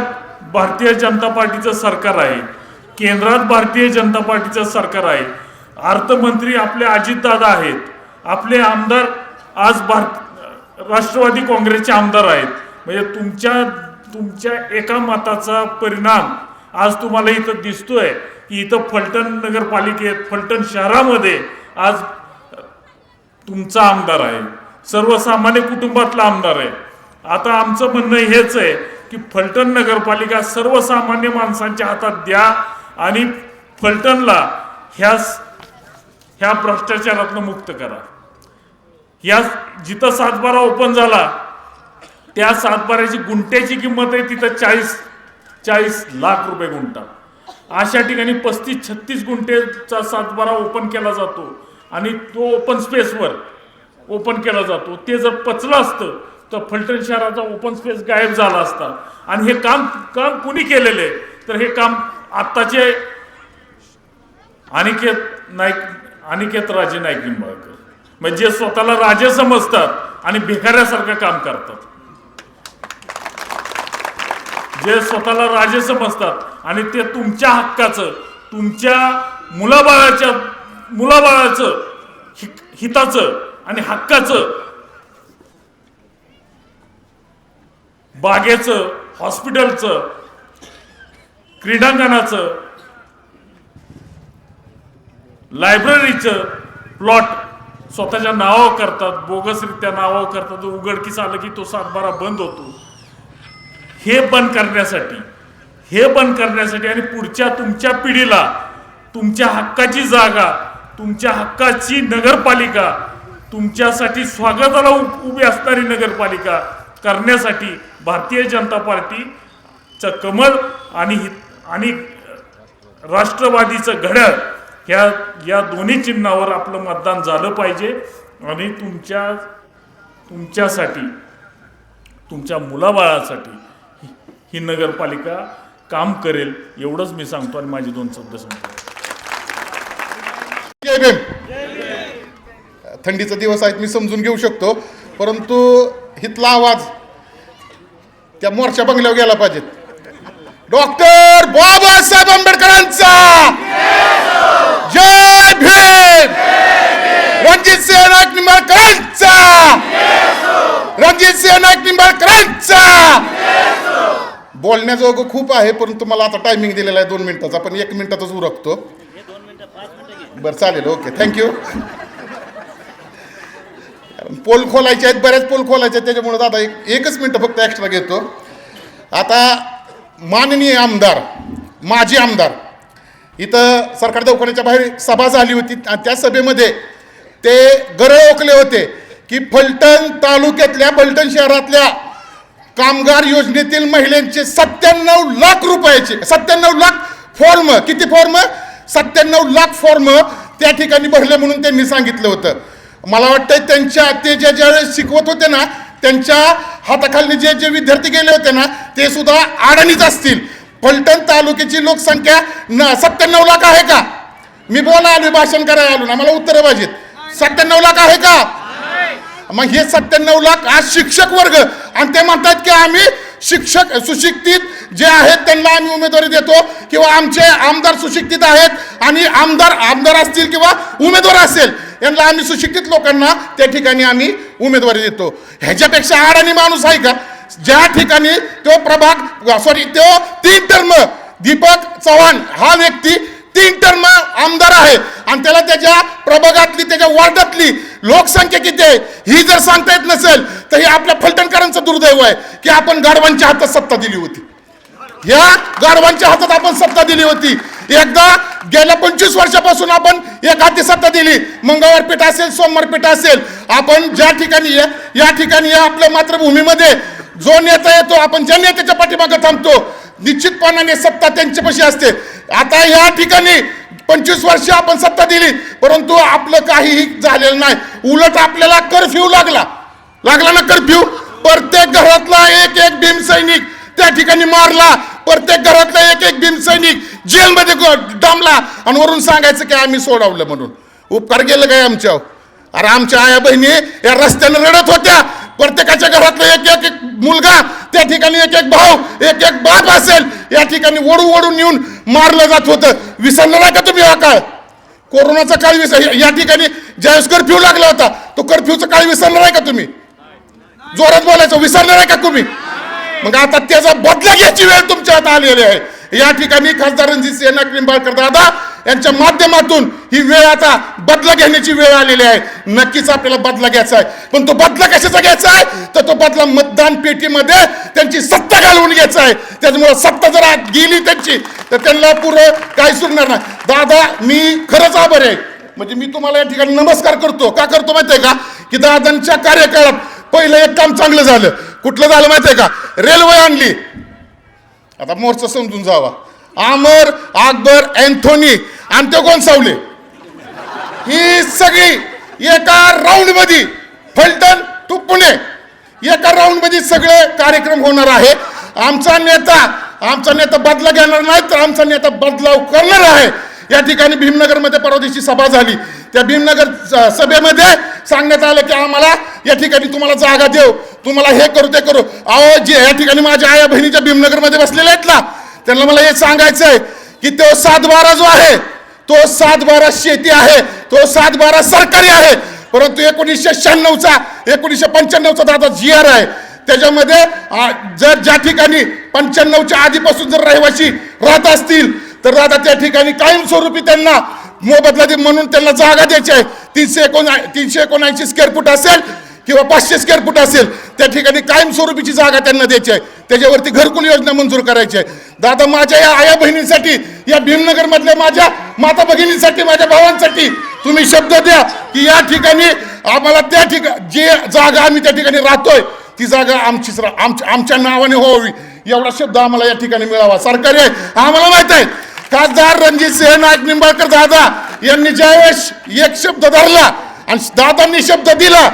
भारतीय जनता पार्टीचं सरकार आहे, केंद्रात भारतीय जनता पार्टीचं सरकार आहे, अर्थमंत्री आपले अजितदादा आहेत, आपले आमदार आज राष्ट्रवादी काँग्रेसचे आमदार आहेत. म्हणजे तुमच्या एका मताचा परिणाम आज तुम्हाला इथं दिसतोय की इथं फलटण नगरपालिकेत, फलटण शहरामध्ये आज तुमचा आमदार आहे, सर्वसामान्य कुटुंबातला आमदार आहे. आता आमचं म्हणणं हेच आहे की फलटण नगरपालिका सर्वसामान्य माणसांच्या हातात द्या आणि फलटणला ह्या भ्रष्टाचारातनं मुक्त करा. जिथं सातबारा ओपन झाला त्या सातबाऱ्याची गुंठ्याची किंमत आहे तिथं 40 लाख रुपये गुंठा. अशा ठिकाणी 35-36 गुंठेचा सातबारा ओपन केला जातो आणि तो ओपन स्पेसवर ओपन केला जातो. ते जर पचलं असतं तर फलटण शहराचा ओपन स्पेस गायब झाला असता. आणि हे काम कुणी केलेलं आहे तर हे काम आत्ताचे अनिकेत राजे नाईक निंबाळकर, म्हणजे स्वतःला राजे समजतात आणि भिकाऱ्यासारखं काम करतात. जे स्वतःला राजे समजतात आणि ते तुमच्या हक्काचं, तुमच्या मुलाबाळाचं हिताचं आणि हक्काचं, बागेचं, हॉस्पिटलचं, क्रीडांगणाचं, लायब्ररीचं प्लॉट स्वतःच्या नावावर करतात, बोगसरित्या नावावर करतात. उघडकीस आलं की तो सातबारा बंद होतो. हे बंद करण्यासाठी आणि पुढच्या तुमच्या पिढीला तुमच्या हक्काची जागा, तुमच्या हक्काची नगरपालिका, तुमच्यासाठी स्वागताला उभी असणारी नगरपालिका करण्यासाठी भारतीय जनता पार्टीचं कमळ आणि राष्ट्रवादीचं घड्याळ या दोन्ही चिन्हावर आपलं मतदान झालं पाहिजे. आणि तुमच्यासाठी, तुमच्या मुलाबाळासाठी ही नगरपालिका काम करेल एवढंच मी सांगतो आणि माझे 2 शब्द सांगतो. थंडीचा दिवस आहेत मी समजून घेऊ शकतो, परंतु हितला आवाज त्या मोर्चा बंगल्यावर गेला पाहिजे. डॉक्टर बाबासाहेब आंबेडकरांचा जय भीम. रणजितसिंह नाईक निंबाळकरांचा, रणजितसिंह नाईक निंबाळकरांचा. बोलण्याजोगं खूप आहे, परंतु मला आता टायमिंग दिलेला आहे 2 मिनिटाचा, पण 1 मिनिटातच उरकतो. बरं चालेल, ओके, थँक्यू. पोल खोलायचे आहेत, बऱ्याच पोल खोलायचे आहेत, त्याच्यामुळे दादा एकच मिनटं फक्त एक्स्ट्रा घेतो. आता माननीय आमदार, माजी आमदार इथं सरकारी दवाखान्याच्या बाहेर सभा झाली होती आणि त्या सभेमध्ये ते गरळ ओकले होते की फलटण तालुक्यातल्या, फलटण शहरातल्या कामगार योजनेतील महिलांचे 97 लाख रुपयाचे, 97 लाख फॉर्म, किती फॉर्म, 97 लाख फॉर्म त्या ठिकाणी भरले म्हणून त्यांनी सांगितलं होतं. मला वाटतं त्यांच्या ते ज्यावेळेस शिकवत होते ना, त्यांच्या हाताखाली जे विद्यार्थी गेले होते ना, ते सुद्धा अडाणीच असतील. फलटण तालुक्याची लोकसंख्या 97 लाख आहे का? मी बोला आलो, भाषण करायला आलो ना, मला उत्तरं पाहिजेत. 97 लाख आहे का? मग हे 97 लाख आज शिक्षक वर्ग, आणि ते म्हणतात की आम्ही शिक्षक सुशिक्षित जे आहेत त्यांना आम्ही उमेदवारी देतो, किंवा आमचे आमदार सुशिक्षित आहेत आणि आमदार असतील किंवा उमेदवार असेल यांना आम्ही सुशिक्षित लोकांना त्या ठिकाणी आम्ही उमेदवारी देतो. ह्याच्यापेक्षा अडाणी माणूस आहे का? ज्या ठिकाणी तो तो 3 टर्म, दीपक चव्हाण हा व्यक्ती 3 टर्म आमदार आहे आणि त्याला त्याच्या प्रभागातली, त्याच्या वॉर्डातली लोकसंख्या किती आहे ही जर सांगता येत नसेल तर हे आपल्या फलटणकरांचं दुर्दैव आहे की आपण गाढवांच्या हातात सत्ता दिली होती. या गाढवांच्या हातात आपण सत्ता दिली होती. एकदा गेल्या 25 वर्षापासून आपण एक हाती सत्ता दिली. मंगळवार पेठ असेल, सोमवार पेठ असेल, आपण ज्या ठिकाणी या ठिकाणी आपल्या मातृभूमीमध्ये जो नेता येतो, आपण ज्या नेत्याच्या पाठीमागे थांबतो, निश्चितपणाने सत्ता त्यांच्यापाशी असते. आता या ठिकाणी 25 वर्ष आपण सत्ता दिली, परंतु आपलं काहीही झालेलं नाही. उलट आपल्याला कर्फ्यू लागला ना, कर्फ्यू. प्रत्येक घरातला एक भीमसैनिक त्या ठिकाणी मारला, प्रत्येक घरातला एक भीमसैनिक जेलमध्ये डांबला, आणि वरून सांगायचं की आम्ही सोडवलं म्हणून. उपकार केलं काय आमच्यावर? अरे आमच्या आया बहिणी या रस्त्याने रडत होत्या. प्रत्येकाच्या घरातला एक मुलगा, त्या ठिकाणी एक भाऊ, एक बाप असेल, या ठिकाणी ओढून नेऊन मारलं जात होतं. विसरलं नाही का तुम्ही हा काळ? कोरोनाचा काळ या ठिकाणी ज्यावेळेस कर्फ्यू लागला होता, तो कर्फ्यूचा काळ विसरला नाही का तुम्ही? जोरात बोलायचं, विसरलं नाही का तुम्ही? मग आता त्याचा बदला घ्यायची वेळ तुमच्या हातात आलेली आहे. या ठिकाणी खासदार रणजितसिंह निंबाळकर दादा यांच्या माध्यमातून ही वेळ, आता बदला घेण्याची वेळ आलेली आहे. नक्कीच आपल्याला बदला घ्यायचा आहे, पण तो बदला कशाचा घ्यायचा आहे? तर तो बदला मतदान पेटीमध्ये त्यांची सत्ता घालवून घ्यायचा आहे. त्याच्यामुळे सत्ता जर गेली त्यांची तर त्यांना पुढे काही सुटणार नाही. दादा मी खरंच आभारी आहे. म्हणजे मी तुम्हाला या ठिकाणी नमस्कार करतो. का करतो माहिती आहे का? की दादांच्या कार्यकाळात पहिलं एक काम चांगलं झालं. कुठलं झालं माहिती आहे का? रेल्वे आणली. आता मोर्चा समजून जावा. आमर, अकबर, अँथोनी आणि ते गोंसावले, ही सगळी एका राऊंड मध्ये, फलटण टू पुणे एका राऊंड मध्ये सगळे कार्यक्रम होणार आहे. आमचा नेता बदला घेणार नाही, तर आमचा नेता बदलाव करणार आहे. या ठिकाणी भीमनगरमध्ये परवा दिवशी सभा झाली. त्या भीमनगर सभेमध्ये सांगण्यात आलं की आम्हाला या ठिकाणी तुम्हाला जागा देऊ, तुम्हाला हे करू ते करू. अहो जे या ठिकाणी माझ्या आया बहिणीच्या भीमनगरमध्ये बसलेल्या आहेत ना, त्यांना मला हे सांगायचं आहे की तो 7/12 जो आहे, तो 7/12 शेती आहे, तो 7/12 सरकारी आहे. परंतु 1996चा 1995चा दादा GR आहे. त्याच्यामध्ये जर ज्या ठिकाणी 95च्या आधीपासून जर रहिवासी राहत असतील तर दादा त्या ठिकाणी कायमस्वरूपी त्यांना मोबदला म्हणून त्यांना जागा द्यायची आहे. 379 स्क्वेअर फूट असेल किंवा 500 स्क्वेअर फूट असेल, त्या ठिकाणी कायमस्वरूपीची जागा त्यांना द्यायची आहे. त्याच्यावरती घरकुल योजना मंजूर करायची आहे. दादा माझ्या या आया बहिणींसाठी, या भीमनगर मधल्या माझ्या माता भगिनींसाठी, माझ्या भावांसाठी तुम्ही शब्द द्या की या ठिकाणी आम्हाला त्या ठिकाणी जी जागा आम्ही त्या ठिकाणी राहतोय ती जागा आमच्या नावाने व्हावी, एवढा शब्द आम्हाला या ठिकाणी मिळावा. सरकारी आहे आम्हाला माहित आहे. खासदार रणजितसिंह निंबाळकर दादा यांनी ज्यावेळेस एक शब्द धरला आणि दादांनी शब्द दिला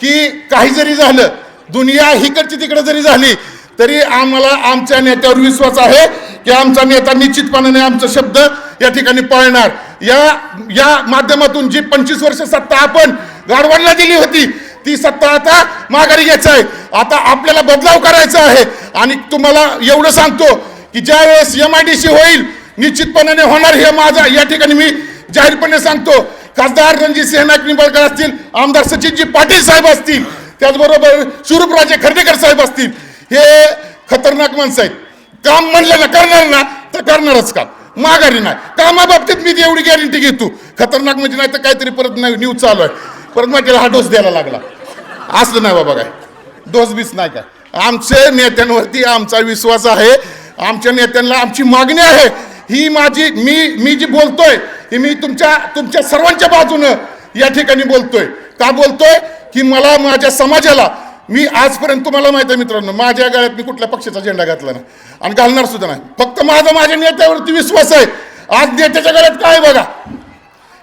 की काही जरी झालं, दुनिया हिकडची तिकडे जरी झाली, तरी आम्हाला आमच्या नेत्यावर विश्वास आहे की आमचा नेता निश्चितपणाने आमचा शब्द या ठिकाणी पाळणार. या माध्यमातून जी 25 वर्ष सत्ता आपण गाढवांना दिली होती, ती सत्ता आता माघारी घ्यायचं आहे. आता आपल्याला बदलाव करायचा आहे. आणि तुम्हाला एवढं सांगतो की ज्या वेळेस MIDC होईल, निश्चितपणाने होणार, हे माझा या ठिकाणी मी जाहीरपणे सांगतो. खासदार रणजितसिंह निंबाळकर असतील, आमदार सचिनजी पाटील साहेब असतील, त्याचबरोबर स्वरूपराजे खर्डेकर साहेब असतील, हे खतरनाक माणसं आहेत. काम म्हणलं ना, करणार ना तर करणारच काम. माघारी नाही. कामाबाबतीत मी एवढी गॅरंटी घेतो. खतरनाक म्हणजे नाही तर काहीतरी परत नाही न्यूज चालू आहे, परत माझ्याला हा डोस द्यायला लागला. असलं नाही बाबा, काय डोस बीस नाही काय. आमच्या नेत्यांवरती आमचा विश्वास आहे. आमच्या नेत्यांना आमची मागणी आहे. ही माझी मी जी बोलतोय ही मी तुमच्या सर्वांच्या बाजूनं या ठिकाणी बोलतोय. का बोलतोय की मला माझ्या समाजाला, मी आजपर्यंत तुम्हाला माहिती आहे मित्रांनो, माझ्या गळ्यात मी कुठल्या पक्षाचा झेंडा घातला नाही आणि घालणार सुद्धा नाही. फक्त माझ्या नेत्यावरती विश्वास आहे. आज नेत्याच्या गळ्यात काय बघा,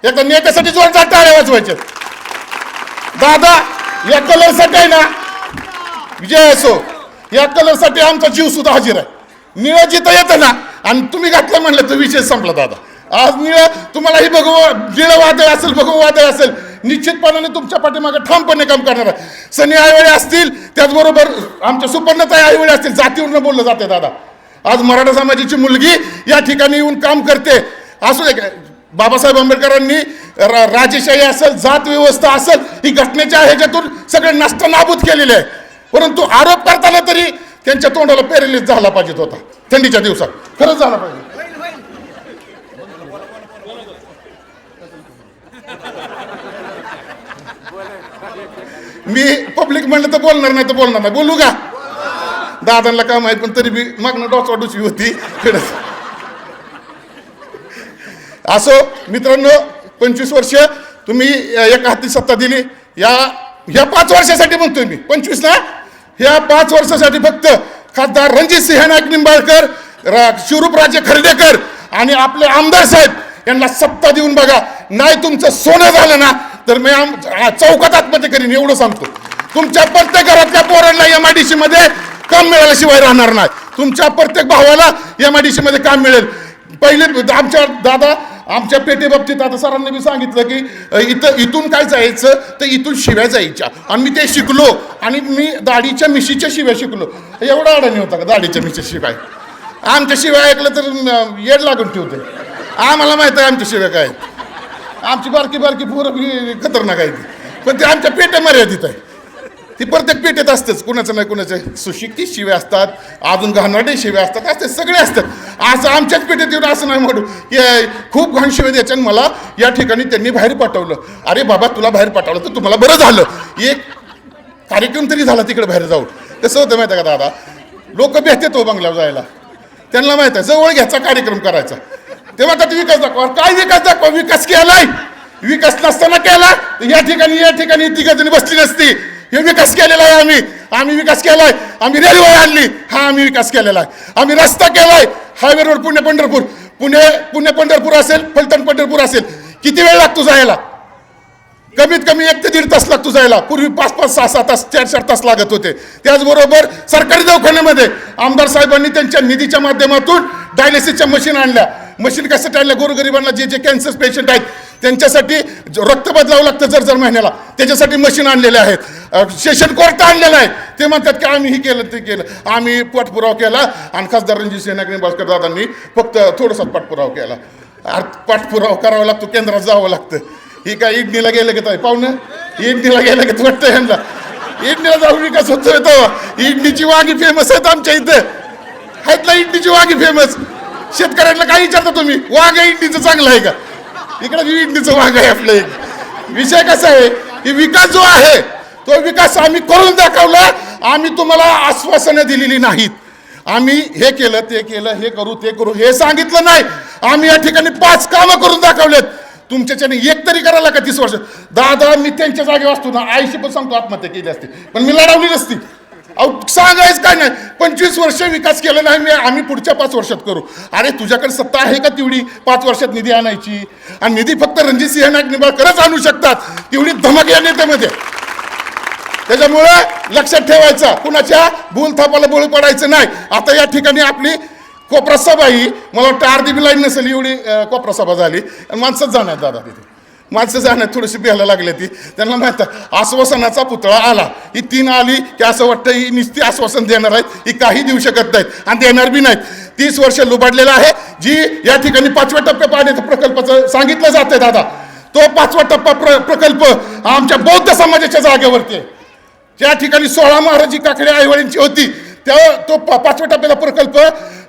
एका नेत्यासाठी जोरदार टाळ्या वाजवायच्या. दादा या कलरसाठी आहे ना, विजय असो, या कलरसाठी आमचा जीव सुद्धा हजीर आहे. निळं जिथं येतं ना आणि तुम्ही घातलं म्हणलं तर विषय संपला दादा. आज निळं तुम्हालाही निळं वादळ असेल, भगवं वादळ असेल, निश्चितपणाने तुमच्या पाठीमागे ठामपणे काम करणार आहे. सनी आईवळे असतील, त्याचबरोबर आमच्या सुपर्णताई आईवळे असतील, जातीवरून बोललं जाते दादा. आज मराठा समाजाची मुलगी या ठिकाणी येऊन काम करते. असू दे, बाबासाहेब आंबेडकरांनी राजेशाही असेल, जात व्यवस्था असेल, ही घटनेच्या ह्याच्यातून सगळे नष्ट नाबूद केलेले आहे. परंतु आरोप करताना तरी त्यांच्या तोंडाला पॅरालिस झाला पाहिजे होता थंडीच्या दिवसात. खरंच झाला पाहिजे. मी पब्लिक म्हणलं तर बोलणार नाही तर बोलणार नाही. बोलू का? दादांना काम आहे, पण तरी बी मागणं डोचवाडूची होती. असो मित्रांनो, 25 वर्ष तुम्ही एका हाती सत्ता दिली. ह्या 5 वर्षासाठी म्हणतोय मी, 25 ना, ह्या 5 वर्षासाठी फक्त खासदार रणजितसिंह नाईक निंबाळकर, शिवरूपराजे खर्डेकर आणि आपले आमदार साहेब यांना सत्ता देऊन बघा. नाही तुमचं सोनं झालं ना तर मी चौकात आत्महत्या करीन, एवढं सांगतो. तुमच्या प्रत्येक घरातल्या पोरांना MIDC मध्ये काम मिळाल्याशिवाय राहणार नाही. तुमच्या प्रत्येक भावाला MIDC मध्ये काम मिळेल. पहिले आमच्या पेटेबाबतीत आता सरांनी मी सांगितलं की इथून काय जायचं तर इथून शिव्या जायच्या, आणि मी ते शिकलो. आणि मी दाढीच्या मिशीच्या शिव्या शिकलो. एवढा अडाणी होता का दाढीच्या मिशीच्या शिवाय? आमच्या शिव्या ऐकलं तर येड लागून ठेवते. आम्हाला माहित आहे आमच्या शिव्या काय. आमची बारकी पोरं खतरनाक आहे ती, पण ते आमच्या पेटे मर्यादित आहे. ती प्रत्येक पेटेत असतेच, कुणाचं नाही कुणाचं. सुशिक्षित शिव्या असतात, अजून घाणवाटे शिव्या असतात, असते सगळे असतात. असं आमच्याच पेटेत येऊन असं नाही म्हणू की खूप घाण शिव्या द्यायच्या. मला या ठिकाणी त्यांनी बाहेर पाठवलं. अरे बाबा, तुला बाहेर पाठवलं तर तुम्हाला बरं झालं, एक कार्यक्रम तरी झाला तिकडे बाहेर जाऊन. कसं होतं माहिती आहे का दादा, लोक भेटतात हो बंगल्यावर जायला, त्यांना माहित आहे जवळ घ्यायचा कार्यक्रम करायचा. तेव्हा आता विकास दाखवा. काय विकास दाखवा? विकास केलाय. विकास नसताना केला या ठिकाणी तिघजणी बसली नसती. हे विकास केलेला आहे. आम्ही विकास केलाय. आम्ही रेल्वे आणली, हा आम्ही विकास केलेला आहे. आम्ही रस्ता केलाय, हायवे रोड पुणे पंढरपूर असेल, फलटण पंढरपूर असेल. किती वेळ लागतो जायला? कमीत कमी 1 ते 1.5 तास लागतो जायला. पूर्वी 5-5, 6-6 तास, 4-4 तास लागत होते. त्याचबरोबर सरकारी दवाखान्यामध्ये आमदार साहेबांनी त्यांच्या निधीच्या माध्यमातून डायलिसिसच्या मशीन आणल्या. मशीन कशासाठी आणल्या? गोरगरिबांना जे कॅन्सर पेशंट आहेत त्यांच्यासाठी रक्त बदलावं लागतं जर महिन्याला, त्याच्यासाठी मशीन आणलेले आहेत. सेशन कोर्ट आणलेला आहे. ते म्हणतात की आम्ही हे केलं ते केलं. आम्ही पाठपुरावा केला आणि खासदार रणजितसिंह नाईक निंबाळकर दादांनी फक्त थोडासा पाठपुरावा केला. पाठपुरावा करावा लागतो, केंद्रात जावं लागतं. ही काय इडणीला गेलं की काय पाहुणं? इडणीला गेलं की वाटतं ह्यांना इडणीला जाऊन विकास होतो. इडणीची वांगी फेमस आहेत आमच्या इथं, आहेत ना इडणीची वांगी फेमस. शेतकऱ्यांना काय विचारता तुम्ही? वांग इडणीचं चांगलं आहे का? इकडे इडणीचं वांग आहे आपलं. एक विषय कसा आहे की विकास जो आहे तो विकास आम्ही करून दाखवला. आम्ही तुम्हाला आश्वासनं दिलेली नाहीत. आम्ही हे केलं ते केलं, हे करू ते करू हे सांगितलं नाही. आम्ही या ठिकाणी 5 कामं करून दाखवलेत. तुमच्याच्याने एक तरी करायला का 30 वर्ष? दादा मी त्यांच्या जागेवर असतो ना, आईशी पण सांगतो आत्महत्या केली असते, पण मी लढवली नसती. अहो सांगायच काय नाही. 25 वर्ष विकास केला नाही आम्ही पुढच्या 5 वर्षात करू. अरे तुझ्याकडे सत्ता आहे का तेवढी 5 वर्षात निधी आणायची? आणि निधी फक्त रणजितसिंह नाईक निंबाळकरच आणू शकतात. तेवढी धमक या नेत्यामध्ये. त्याच्यामुळे लक्षात ठेवायचा, कुणाच्या भूलथापाला बळी पडायचं नाही. आता या ठिकाणी आपली कोपरा सभा ही मला वाटतं अर्धी बी लाईन नसेल एवढी कोपरा सभा झाली. आणि माणसंच जाणार दादा तिथे, माणसं जाण्यात थोडीशी भ्यायला लागली ती. त्यांना माहित आश्वासनाचा पुतळा आला, ही 3 आली की असं वाटतं ही नुसती आश्वासन देणार आहेत, ही काही देऊ शकत नाहीत आणि देणार बी नाहीत. 30 वर्ष लुबाडलेला आहे. जी या ठिकाणी 5व्या टप्प्या पाण्याचा प्रकल्पाचं सांगितलं जातंय दादा, तो 5वा टप्पा प्रकल्प आमच्या बौद्ध समाजाच्या जागेवरती आहे. ज्या ठिकाणी 16 महाराजी काकडे आईवडींची होती तो पाचव्या टप्प्याचा प्रकल्प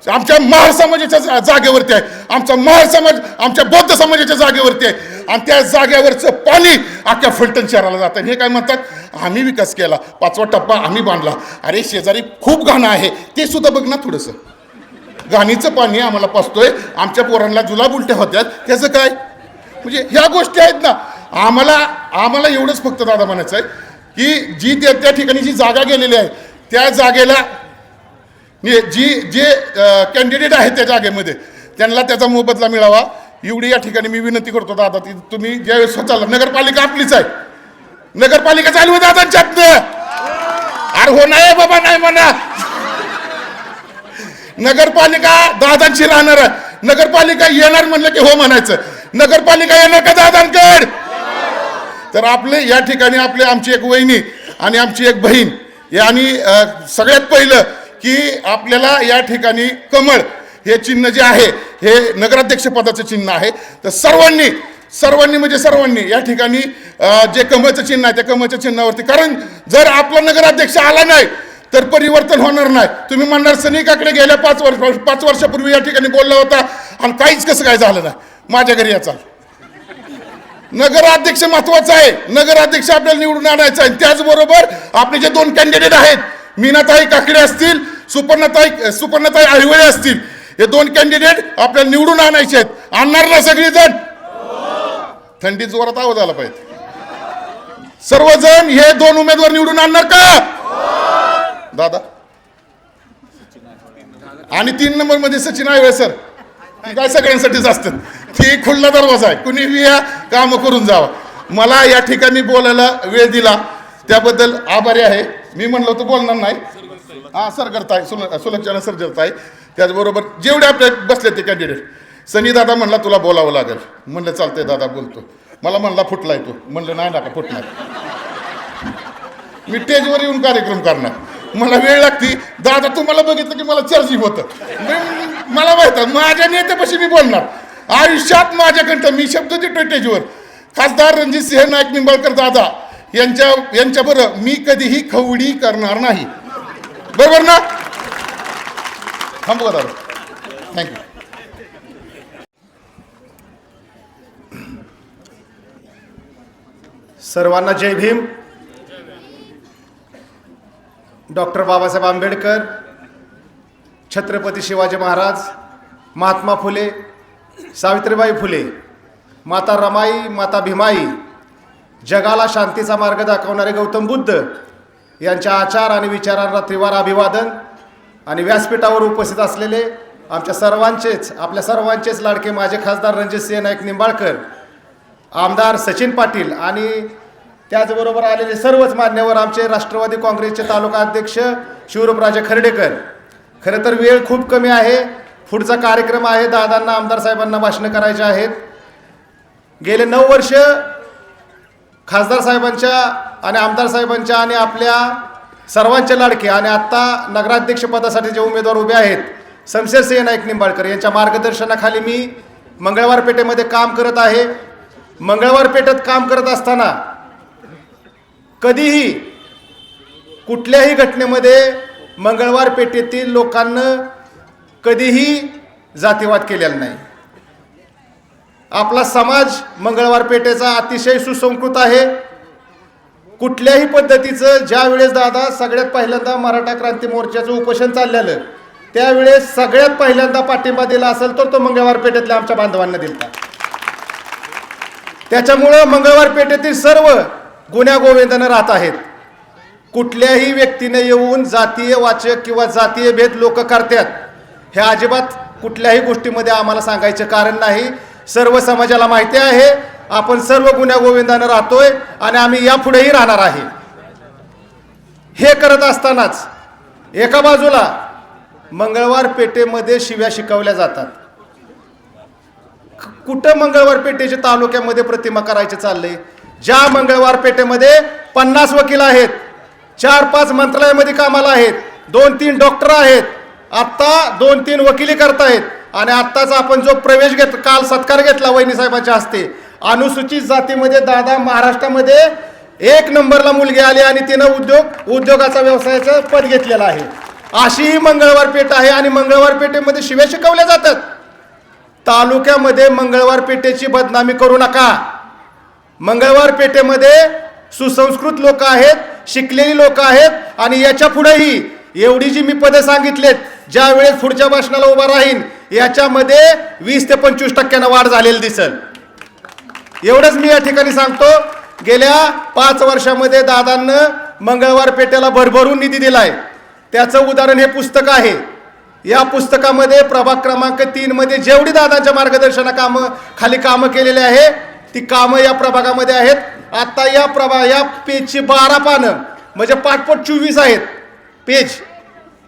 आमच्या महार समाजाच्या जागेवरती आहे, आमचा महार समाज आमच्या बौद्ध समाजाच्या जागेवरती आहे, आणि त्या जागेवरचं पाणी अख्ख्या फलटण शहराला जातं. हे काय म्हणतात, आम्ही विकास केला, 5वा टप्पा आम्ही बांधला. अरे शेजारी खूप घाणं आहे, ते सुद्धा बघ ना थोडंसं. घाणीचं पाणी आम्हाला पाचतोय, आमच्या पोरांना जुलाब उलट्या होत्यात, त्याचं काय? म्हणजे ह्या गोष्टी आहेत ना. आम्हाला एवढंच फक्त दादा म्हणायचं आहे की जी त्या ठिकाणी जी जागा गेलेली आहे त्या जागेला जे कॅन्डिडेट आहेत त्या जागेमध्ये त्यांना त्याचा मोबदला मिळावा एवढी या ठिकाणी मी विनंती करतो दादा. ती तुम्ही ज्यावेळेस स्वतःला, नगरपालिका आपलीच आहे, नगरपालिका चालू आहे दादांच्यात. अरे हो नाही बाबा नाही म्हणा, नगरपालिका दादांची राहणार आहे. नगरपालिका येणार म्हणलं की हो म्हणायचं. नगरपालिका येणार का दादांकड? तर आपले या ठिकाणी आमची एक वहिनी आणि आमची एक बहीण, आणि सगळ्यात पहिलं की आपल्याला या ठिकाणी कमळ हे चिन्ह जे आहे हे नगराध्यक्ष पदाचं चिन्ह आहे. तर सर्वांनी या ठिकाणी जे कमळचं चिन्ह आहे त्या कमळच्या चिन्हावरती, कारण जर आपला नगराध्यक्ष आला नाही तर परिवर्तन होणार नाही. तुम्ही म्हणणार सैनिकाकडे गेल्या 5 वर्षापूर्वी या ठिकाणी बोलला होता आणि काहीच कसं काय झालं नाही. माझ्या घरी याचा नगराध्यक्ष महत्वाचा आहे, नगराध्यक्ष आपल्याला निवडून आणायचा आहे. त्याचबरोबर आपले जे 2 कॅन्डिडेट आहेत, मीनाताई काकडे असतील, सुपर्णाताई आहिवळे असतील, हे 2 कॅन्डिडेट आपल्याला निवडून आणायचे आहेत. आणणार ना सगळेजण? थंडी जोरात आवाज आला पाहिजे. सर्वजण हे 2 उमेदवार निवडून आणणार का दादा? आणि 3 नंबर मध्ये सचिन आहिवळे सर, काय सगळ्यांसाठीच असतात, ती खुल्ला दरवाजा आहे, कुणी या काम करून जावं. मला या ठिकाणी बोलायला वेळ दिला त्याबद्दल आभारी आहे. मी म्हणलं होतं बोलणार नाही, सरगरताय सुलक्षणा सरजरताय, त्याचबरोबर जेवढे आपले बसले ते कॅन्डिडेट. सनी दादा म्हणला तुला बोलावं लागेल, म्हणलं चालतंय दादा बोलतो. मला म्हणला फुटलाय तो, म्हणलं नाही नका फुटणार, मी स्टेजवर येऊन कार्यक्रम करणार, मला वेळ लागती. दादा तुम्हाला बघितलं की मला चार्जिंग होतं, मला माहित आहे माझ्या नेत्यापाशी मी बोलणार. आयुष्यात माझ्याकडं मी शब्द देतो स्टेजवर. खासदार रणजितसिंह नाईक निंबाळकर दादा यांच्याबरोबर मी कधीही खवडी करणार नाही, बरोबर ना? थांबू दादा, थँक्यू. सर्वांना जय भीम. डॉक्टर बाबासाहेब आंबेडकर, छत्रपती शिवाजी महाराज, महात्मा फुले, सावित्रीबाई फुले, माता रमाई, माता भीमाई, जगाला शांतीचा मार्ग दाखवणारे गौतम बुद्ध यांच्या आचार आणि विचारांना त्रिवार अभिवादन. आणि व्यासपीठावर उपस्थित असलेले आपल्या सर्वांचेच लाडके माझे खासदार रणजितसिंह नाईक निंबाळकर, आमदार सचिन पाटील आणि त्याचबरोबर आलेले सर्वच मान्यवर, आमचे राष्ट्रवादी काँग्रेसचे तालुका अध्यक्ष शिवरामराजे खर्डेकर. खरं तर वेळ खूप कमी आहे, पुढचा कार्यक्रम आहे, दादांना आमदार साहेबांना भाषणं करायचे आहेत. गेले 9 वर्ष खासदार साहेबांच्या आणि आमदार साहेबांच्या आणि आपल्या सर्वांचे लाडके आणि आत्ता नगराध्यक्षपदासाठी जे उमेदवार उभे आहेत शमशेरसिंह नाईक निंबाळकर यांच्या मार्गदर्शनाखाली मी मंगळवार पेठेमध्ये काम करत आहे. मंगळवार पेठेत काम करत असताना कधीही कुठल्याही घटनेमध्ये मंगळवार पेठेतील लोकांना कधीही जातीवाद केलेला नाही. आपला समाज मंगळवार पेठेचा अतिशय सुसंस्कृत आहे. कुठल्याही पद्धतीचं ज्या वेळेस दादा सगळ्यात पहिल्यांदा मराठा क्रांती मोर्चाचं उपोषण चाललेलं त्यावेळेस सगळ्यात पहिल्यांदा पाठिंबा दिला असेल तर तो मंगळवार पेठेतल्या आमच्या बांधवांना दिला. त्याच्यामुळं मंगळवार पेठेतील सर्व गुण्यागोविंदानं राहत आहेत. कुठल्याही व्यक्तीने येऊन जातीय वाचक किंवा जातीय भेद लोक करतात हे अजिबात कुठल्याही गोष्टीमध्ये आम्हाला सांगायचं कारण नाही. सर्व समाजाला माहिती आहे आपण सर्व गुण्यागोविंदानं राहतोय आणि आम्ही यापुढेही राहणार आहे. हे करत असतानाच एका बाजूला मंगळवार पेठेमध्ये शिव्या शिकवल्या जातात. कुठं मंगळवार पेठेच्या तालुक्यामध्ये प्रतिमा करायचे चालले? ज्या मंगळवार पेठेमध्ये 50 वकील आहेत, 4-5 मंत्रालयामध्ये कामाला आहेत, 2-3 डॉक्टर आहेत, आत्ता 2-3 वकिली करतायत आणि आत्ताच आपण जो प्रवेश काल सत्कार घेतला वहिनी साहेबांच्या हस्ते, अनुसूचित जातीमध्ये दादा महाराष्ट्रामध्ये 1 नंबरला मुलगी आली आणि तिनं उद्योगाचा व्यवसायाचं पद घेतलेलं आहे. अशी ही मंगळवार पेठ आहे आणि मंगळवार पेठेमध्ये शिव्या शिकवल्या जातात. तालुक्यामध्ये मंगळवार पेठेची बदनामी करू नका. मंगळवार पेठेमध्ये सुसंस्कृत लोक आहेत, शिकलेली लोक आहेत आणि याच्या पुढेही एवढी जी मी पदे सांगितलेत, ज्या वेळेस पुढच्या भाषणाला उभा राहीन याच्यामध्ये 20 ते 25% वाढ झालेली दिसेल. एवढंच मी या ठिकाणी सांगतो. गेल्या 5 वर्षामध्ये दादांना मंगळवार पेठेला भरभरून निधी दिलाय. त्याचं उदाहरण हे पुस्तक आहे. या पुस्तकामध्ये प्रभाग क्रमांक 3 मध्ये जेवढी दादांच्या खाली कामं केलेली आहे ती कामं या प्रभागामध्ये आहेत. आता या पेजची 12 पानं म्हणजे पाठपोट 24 आहेत पेज.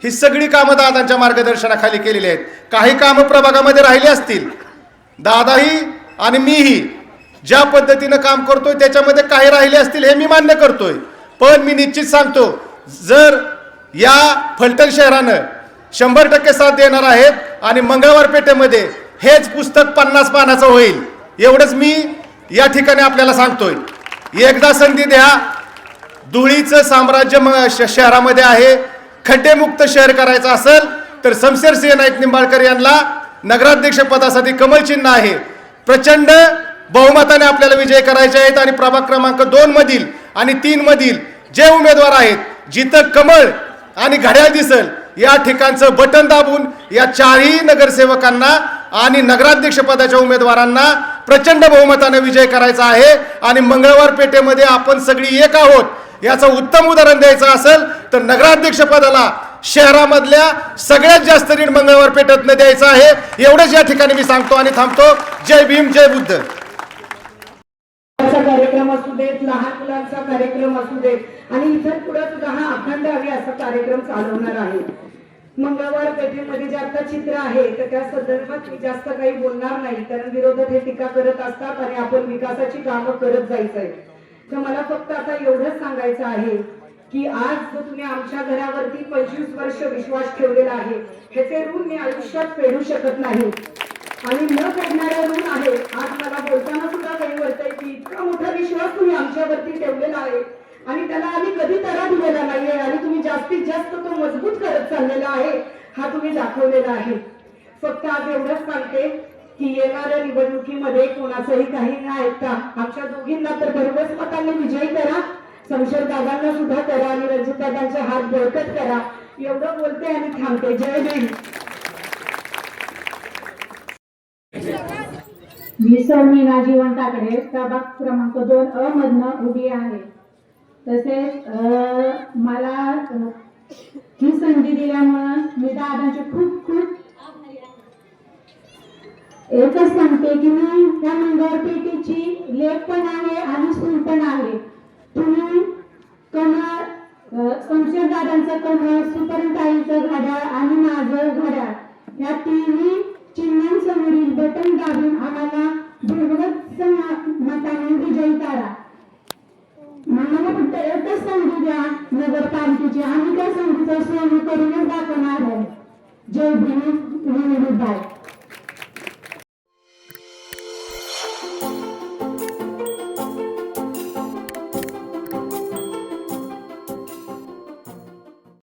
ही सगळी कामं दादांच्या मार्गदर्शनाखाली केलेली आहेत. काही कामं प्रभागामध्ये राहिली असतील. दादाही आणि मीही ज्या पद्धतीनं काम करतोय त्याच्यामध्ये काही राहिले असतील हे मी मान्य करतोय. पण मी निश्चित सांगतो, जर या फलटण शहरानं 100% साथ देणार आहेत आणि मंगळवार पेठेमध्ये हेच पुस्तक 50 पानाचं होईल, एवढंच मी या ठिकाणी आपल्याला सांगतोय. एकदा संधी द्या. धुळीचं साम्राज्य शहरामध्ये आहे. खड्डेमुक्त शहर करायचं असेल तर शमशेरसिंह नाईक निंबाळकर यांना नगराध्यक्ष पदासाठी कमळ चिन्ह आहे. प्रचंड बहुमताने आपल्याला विजय करायचे आहेत आणि प्रभाग क्रमांक 2 मधील आणि 3 मधील जे उमेदवार आहेत, जिथं कमळ आणि घड्याळ दिसल या ठिकाणचं बटन दाबून या 4ही नगरसेवकांना आणि नगराध्यक्ष पदाच्या उमेदवारांना प्रचंड बहुमताने विजय करायचा आहे. आणि मंगळवार पेठेमध्ये आपण सगळी एक आहोत. याचं उत्तम उदाहरण द्यायचं असेल तर नगराध्यक्ष पदाला शहरामधल्या सगळ्यात जास्त ऋण मंगळवार पेठेतनं द्यायचं आहे. एवढंच या ठिकाणी मी सांगतो आणि थांबतो. जय भीम, जय बुद्ध. कार्यक्रम असू देत, लहान मुलांचा कार्यक्रम असू देत आणि इथं पुढे सुद्धा हा अखंड हवी असा कार्यक्रम चालवणार आहे. मंगळवार पेठेमध्ये जे आता चित्र आहे तर त्या संदर्भात मी जास्त काही बोलणार नाही, कारण विरोधक हे टीका करत असतात आणि आपण विकासाची कामं करत जायचंय. तर मला फक्त आता एवढंच सांगायचं आहे की आज जो तुम्ही आमच्या घरावरती 25 वर्ष विश्वास ठेवलेला आहे, ह्याचे ऋण मी आयुष्यात फेडू शकत नाही आणि न फेडणारे ऋण आहे. आज मला बोलताना सुद्धा काही वाटतंय की इतका मोठा विश्वास तुम्ही आमच्यावरती ठेवलेला आहे आणि त्याला आम्ही कधी तडा दिलेला नाहीये आणि तुम्ही जास्तीत जास्त तो मजबूत करत चाललेला आहे, हा तुम्ही दाखवलेला आहे. फक्त आज एवढंच सांगते की येणाऱ्या निवडणुकीमध्ये कोणाचंही काही न ऐकता आमच्या दोघींना तर भरघोस मतांनी विजयी करा, शमशेर दादांना सुद्धा करा आणि रणजित दादांचे हात बळकट करा. एवढं बोलते आणि थांबते. जय भीम. मी सौ मीना जीवन टाकडे प्रभाग क्रमांक 2 मधनं उभी आहे. तसेच मला ही संधी दिल्यामुळं मी दादांचे खूप खूप एकच सांगते की मी त्या मंगळवार पेठेची लेख पण आहे आणि सून पण आहे. तुम्ही कमळ, शमशेर दादांचं कमळ, सुपर्णताईचं घड्याळ आणि माझं घड्याळ या तिन्ही चिन्हांसमोरील बटन दाबून आम्हाला भरघोस मताने विजयी करा. आम्हाला फक्त एकच संधी द्या नगरपालिकेची, आम्ही त्या संधीचं सोनं करूनच दाखवणार आहे. जय भीम, जय.